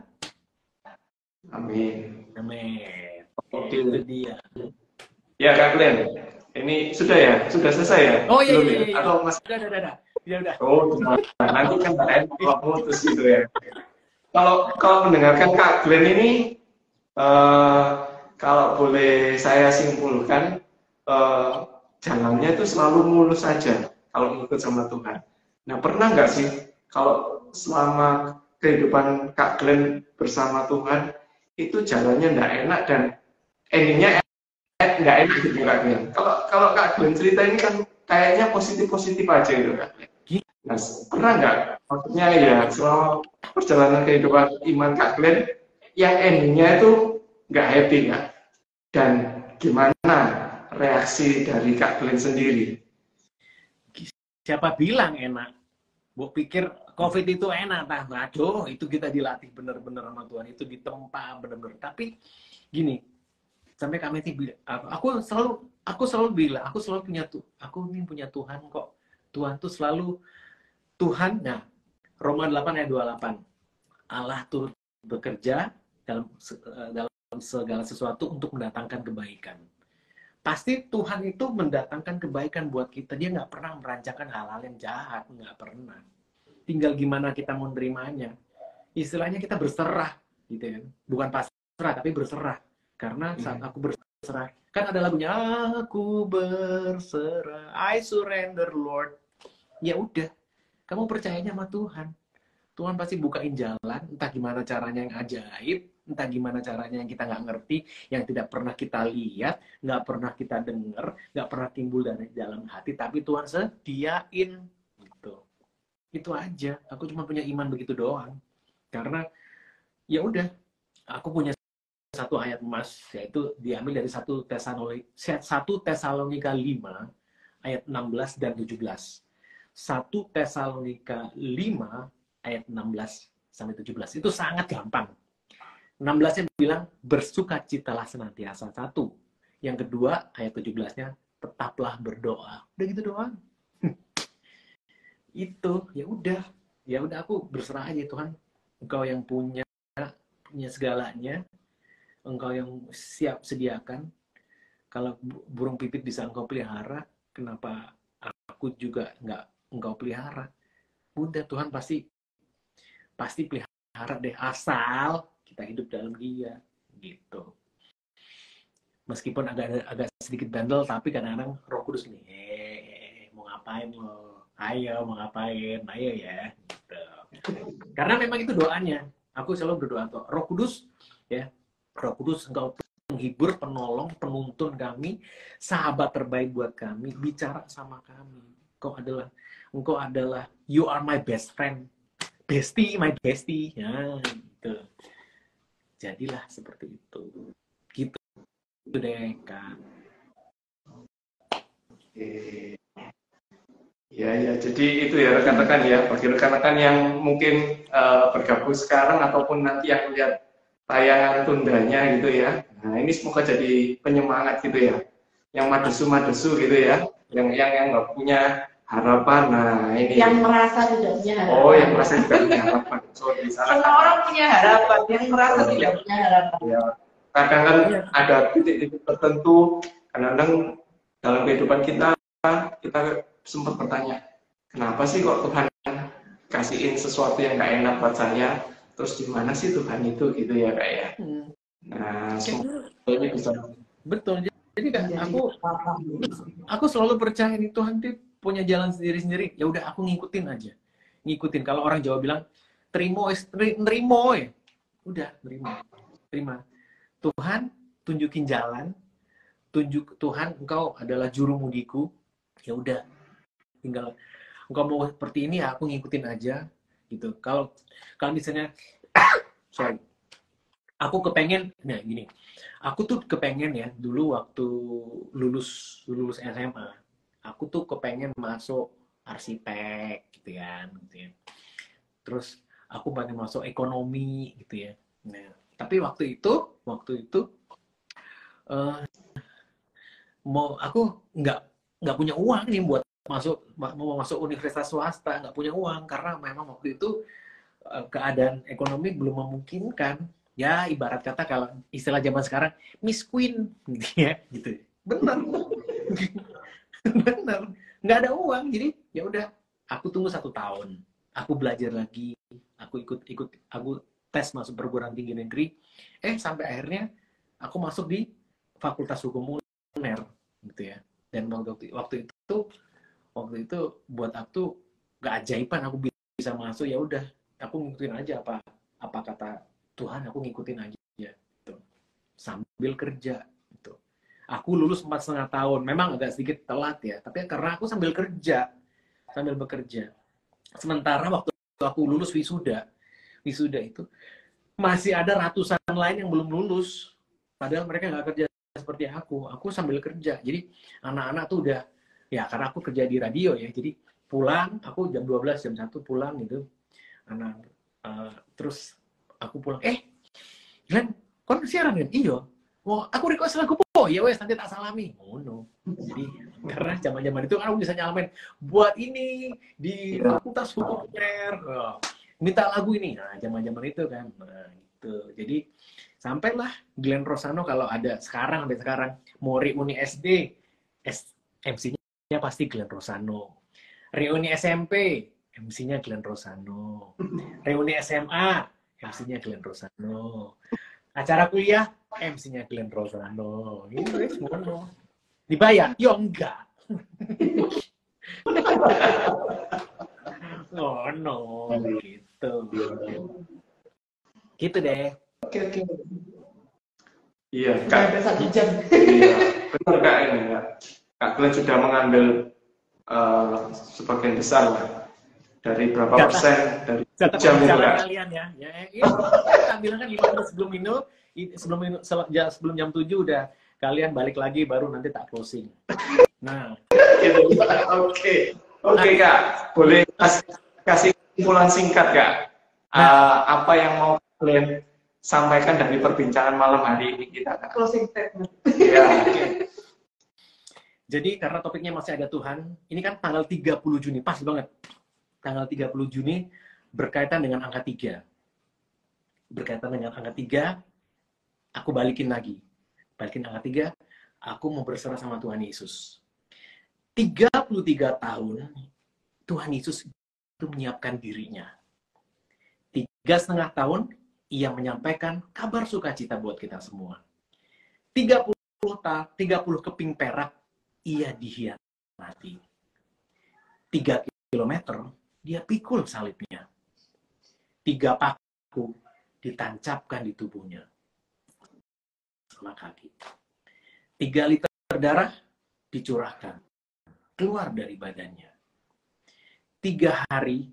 S1: Amin.
S3: Amin.
S1: Oke.
S3: Itu dia.
S1: Ya Kak Glenn, ini sudah ya? Sudah selesai ya?
S3: Oh iya,
S1: Belum
S3: iya,
S1: ya?
S3: iya.
S1: Atau masih?
S3: Udah. Ya udah.
S1: Oh, nanti kan kalau putus gitu ya. Kalau mendengarkan Kak Glenn ini, kalau boleh saya simpulkan, jalannya itu selalu mulus saja kalau ikut sama Tuhan. Nah, pernah nggak sih kalau selama kehidupan Kak Glenn bersama Tuhan, itu jalannya nggak enak dan endingnya nggak enak gitu Kak Glenn. Kalau Kak Glenn cerita ini kan kayaknya positif-positif aja gitu Kak Glenn. Nah, pernah nggak? Maksudnya ya selama perjalanan kehidupan iman Kak Glenn, yang endingnya itu nggak happy Kak. Dan gimana reaksi dari Kak Glenn sendiri?
S3: Siapa bilang enak? Gue pikir COVID itu enak, aduh itu kita dilatih bener-bener sama Tuhan, itu ditempa bener-bener. Tapi gini, sampai kami bilang, aku selalu bilang, aku ini punya Tuhan kok. Tuhan tuh selalu Tuhan. Nah, Roma 8 ayat 28. Allah turut bekerja dalam segala sesuatu untuk mendatangkan kebaikan. Pasti Tuhan itu mendatangkan kebaikan buat kita. Dia nggak pernah merancangkan hal-hal yang jahat, nggak pernah. Tinggal gimana kita mau nerimanya. Istilahnya kita berserah, gitu kan. Bukan pasrah, tapi berserah. Karena saat aku berserah, kan ada lagunya, aku berserah, I surrender Lord. Ya udah, kamu percayanya sama Tuhan. Tuhan pasti bukain jalan, entah gimana caranya yang ajaib, entah gimana caranya yang kita nggak ngerti, yang tidak pernah kita lihat, nggak pernah kita dengar, nggak pernah timbul dari dalam hati, tapi Tuhan sediain. Gitu. Itu aja. Aku cuma punya iman begitu doang. Karena ya udah, aku punya satu ayat emas, yaitu diambil dari 1 Tesalonika 5 ayat 16 dan 17. 1 Tesalonika 5 ayat 16 sampai 17. Itu sangat gampang. 16-nya bilang bersukacitalah senantiasa. 1. Yang kedua ayat 17-nya tetaplah berdoa. Udah gitu doang. Itu ya udah aku berserah aja Tuhan. Engkau yang punya segalanya. Engkau yang siap sediakan. Kalau burung pipit bisa engkau pelihara, kenapa aku juga nggak engkau pelihara? Udah Tuhan pasti pelihara deh, asal kita hidup dalam Dia gitu. Meskipun agak sedikit bandel, tapi kadang-kadang Roh Kudus nih, mau ngapain lo? Ayo mau ngapain? Ayo ya. Gitu. Karena memang itu doanya. Aku selalu berdoa tuh, Roh Kudus ya, Roh Kudus engkau penghibur, penolong, penuntun kami, sahabat terbaik buat kami, bicara sama kami. Engkau adalah you are my best friend. Bestie, my bestie. Ya, gitu. Jadilah seperti itu. Gitu deh, Kak.
S1: Ya, jadi itu ya rekan-rekan ya, bagi rekan-rekan yang mungkin bergabung sekarang ataupun nanti yang lihat tayangan tundanya gitu ya. Nah, ini semoga jadi penyemangat gitu ya. Yang madesu-madesu gitu ya. Yang nggak punya harapan. Nah, ini.
S2: Yang merasa tidak punya harapan.
S1: Oh, yang merasa tidak punya harapan. Sorry,
S2: semua orang punya harapan, yang merasa tidak punya harapan.
S1: Ya. Kadang kan ada titik-titik tertentu, kadang-kadang dalam kehidupan kita sempat bertanya, kenapa sih kok Tuhan kasihin sesuatu yang nggak enak buat saya? Terus di mana sih Tuhan itu gitu ya Kak ya? Nah, semuanya bisa.
S3: Betul. Jadi kan aku selalu percaya nih Tuhan tuh punya jalan sendiri-sendiri. Ya udah aku ngikutin aja. Ngikutin. Kalau orang Jawa bilang terima ya. Udah, terima. Tuhan tunjukin jalan. Tuhan engkau adalah juru mudiku. Ya udah. Tinggal engkau mau seperti ini ya aku ngikutin aja gitu. Kalau misalnya sorry. Aku kepengen, nah gini, aku tuh kepengen ya, dulu waktu lulus SMA, aku tuh kepengen masuk arsitek, gitu kan, gitu ya. Terus aku pengen masuk ekonomi, gitu ya. Nah, tapi waktu itu, aku nggak punya uang nih buat mau masuk universitas swasta, nggak punya uang karena memang waktu itu keadaan ekonomi belum memungkinkan. Ya ibarat kata kalau istilah zaman sekarang Miss Queen gitu ya, gitu. Benar. Nggak ada uang, jadi ya udah aku tunggu 1 tahun, aku belajar lagi, aku ikut aku tes masuk perguruan tinggi negeri, sampai akhirnya aku masuk di Fakultas Hukum UNER gitu ya. Dan waktu itu buat aku keajaiban aku bisa masuk, ya udah aku ngikutin aja apa kata Tuhan, aku ngikutin aja gitu. Sambil kerja gitu. Aku lulus 4,5 tahun, memang agak sedikit telat ya, tapi karena aku sambil bekerja. Sementara waktu aku lulus wisuda itu masih ada ratusan lain yang belum lulus, padahal mereka nggak kerja seperti aku sambil kerja. Jadi anak-anak tuh udah, ya karena aku kerja di radio ya, jadi pulang, aku jam 12, jam 1 pulang gitu, terus aku pulang, Glenn, kau siaran kan? Iya. Oh, aku request lagu po, ya wes nanti tak salami. Oh no. Jadi karena zaman-zaman itu kan aku bisa nyalamin buat ini di Fakultas Hukum UNER. Minta lagu ini. Nah, zaman-zaman itu kan. Nah, gitu. Jadi sampailah Glenn Rosano kalau ada sampai sekarang mau reuni SD, MC-nya pasti Glenn Rosano. Reuni SMP, MC-nya Glenn Rosano. Reuni SMA, MC-nya Glenn Rosano. Acara kuliah, MC-nya Glenn Rosano. Ini semua. Dibayar? Ya enggak. Oh no, gitu. Gitu deh.
S2: Oke.
S1: Iya, Kak.
S2: Udah 1 jam.
S1: Iya, benar Kak ini ya. Kak Glenn sudah mengambil sebagian besar lah. Dari berapa persen dari jam itu Kak?
S3: Kalian ya. Kita bilang kan 5 menit sebelum jam 7 udah kalian balik lagi baru nanti tak closing. Nah,
S1: Oke. Oke Kak, boleh kasih kesimpulan singkat Kak. Apa yang mau kalian sampaikan dari perbincangan malam hari ini kita Kak?
S2: Closing statement.
S1: Ya.
S3: Jadi karena topiknya masih ada Tuhan, ini kan tanggal 30 Juni, pas banget. Tanggal 30 Juni berkaitan dengan angka 3. Berkaitan dengan angka 3, aku balikin lagi. Balikin angka 3, aku mau berserah sama Tuhan Yesus. 33 tahun Tuhan Yesus itu menyiapkan dirinya. 3,5 tahun ia menyampaikan kabar sukacita buat kita semua. 30 keping perak ia dihianati. 3 kilometer dia pikul salibnya. 3 paku ditancapkan di tubuhnya sama kaki. 3 liter darah dicurahkan keluar dari badannya. 3 hari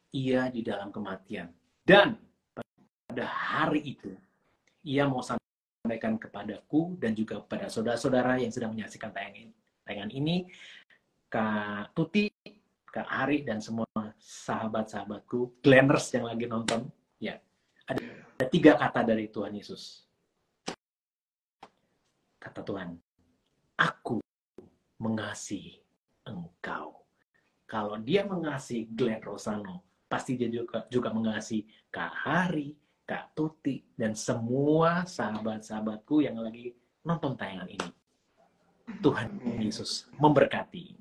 S3: ia di dalam kematian. Dan pada hari itu, ia mau sampaikan kepadaku dan juga kepada saudara-saudara yang sedang menyaksikan tayangan ini, Kak Tuti, Kak Ari, dan semua sahabat-sahabatku, Glenners yang lagi nonton. Ya, ada 3 kata dari Tuhan Yesus. Kata Tuhan, aku mengasihi engkau. Kalau dia mengasihi Glenn Rosano, pasti dia juga mengasihi Kak Hari, Kak Tuti, dan semua sahabat-sahabatku yang lagi nonton tayangan ini. Tuhan Yesus memberkati.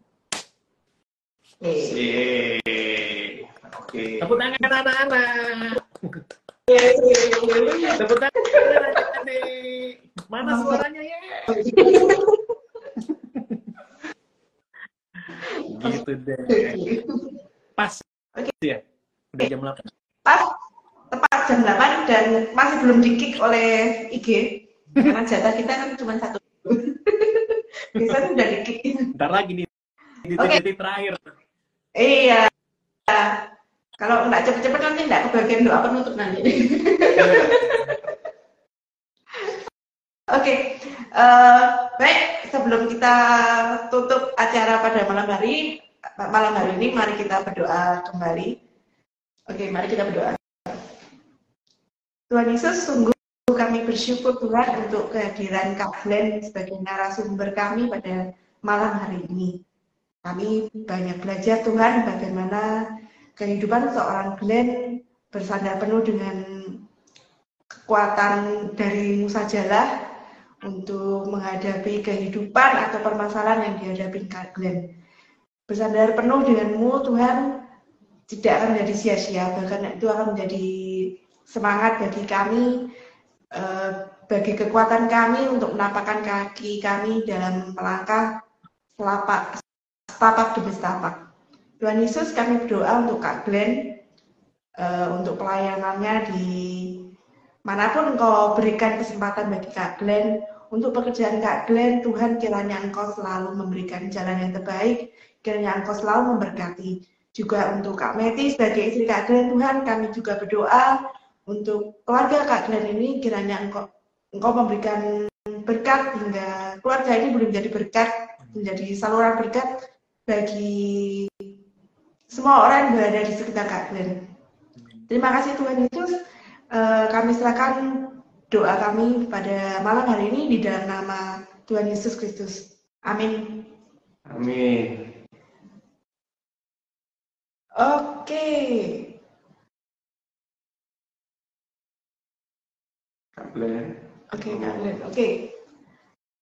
S1: Oke.
S3: Tepuk tangan anak-anak. Tepuk tangan adik-adik. Mana suaranya ya? Gitu deh. Pas ya. Udah jam 8.
S2: Pas tepat jam 8 dan masih belum di-kick oleh IG. Karena jatah kita kan cuma 1. Biasanya udah di-kick.
S3: Ntar lagi nih. Di detik terakhir.
S2: Iya. Kalau nggak cepet-cepet nanti nggak kebagian doa penutup nanti. Oke, baik. Sebelum kita tutup acara pada malam hari ini, mari kita berdoa kembali. Oke, mari kita berdoa. Tuhan Yesus, sungguh kami bersyukur Tuhan untuk kehadiran Kak Glenn sebagai narasumber kami pada malam hari ini. Kami banyak belajar Tuhan bagaimana kehidupan seorang Glenn bersandar penuh dengan kekuatan dari musajalah untuk menghadapi kehidupan atau permasalahan yang dihadapi Kak Glenn. Bersandar penuh denganmu Tuhan tidak akan menjadi sia-sia, bahkan itu akan menjadi semangat bagi kami, bagi kekuatan kami untuk menapakkan kaki kami dalam melangkah setapak demi setapak. Tuhan Yesus, kami berdoa untuk Kak Glenn, untuk pelayanannya di manapun Engkau berikan kesempatan bagi Kak Glenn, untuk pekerjaan Kak Glenn, Tuhan kiranya Engkau selalu memberikan jalan yang terbaik, kiranya Engkau selalu memberkati. Juga untuk Kak Meti sebagai istri Kak Glenn, Tuhan kami juga berdoa untuk keluarga Kak Glenn ini, kiranya Engkau memberikan berkat hingga keluarga ini boleh menjadi berkat, menjadi saluran berkat bagi semua orang yang berada di sekitar Kak Glenn. Terima kasih Tuhan Yesus. Kami serahkan doa kami pada malam hari ini di dalam nama Tuhan Yesus Kristus. Amin.
S1: Amin.
S2: Oke.
S1: Kak Glenn.
S2: Oke, Kak Glenn. Oke.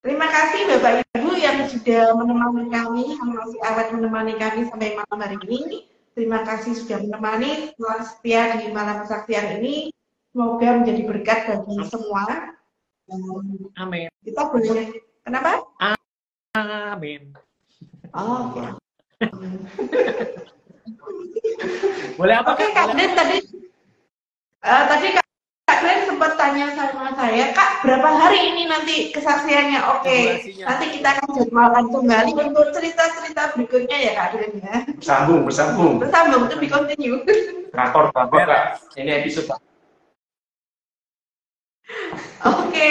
S2: Terima kasih Bapak Ibu yang sudah menemani kami, yang masih awet menemani kami sampai malam hari ini. Terima kasih sudah menemani, telah setia di malam kesaksian ini. Semoga menjadi berkat bagi semua.
S3: Amin.
S2: Kita boleh, kenapa?
S3: Amin.
S2: Oh, ya.
S3: Boleh apa?
S2: Oke, Kak Glenn tadi Kak Glenn sempat tanya sama saya, Kak, berapa hari ini nanti kesaksiannya? Oke, nanti kita akan jadwalkan kembali untuk cerita-cerita berikutnya ya, Kak Glenn ya.
S1: Bersambung.
S2: To be continue.
S1: Rakor Kak. Ini episode.
S2: Oke.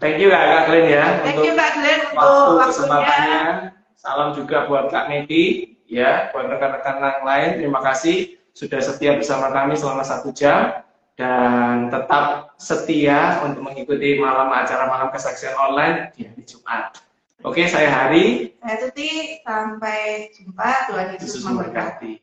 S1: Thank you Kak Glenn ya.
S2: Thank you Kak Glenn untuk
S1: waktu
S2: waktunya.
S1: kesempatannya. Salam juga buat Kak Meti Ya, buat rekan-rekan yang lain, terima kasih sudah setia bersama kami selama 1 jam dan tetap setia untuk mengikuti acara malam kesaksian online di hari Jumat. Oke, saya Hari.
S2: Saya Tuti. Sampai jumpa. Tuhan Yesus memberkati.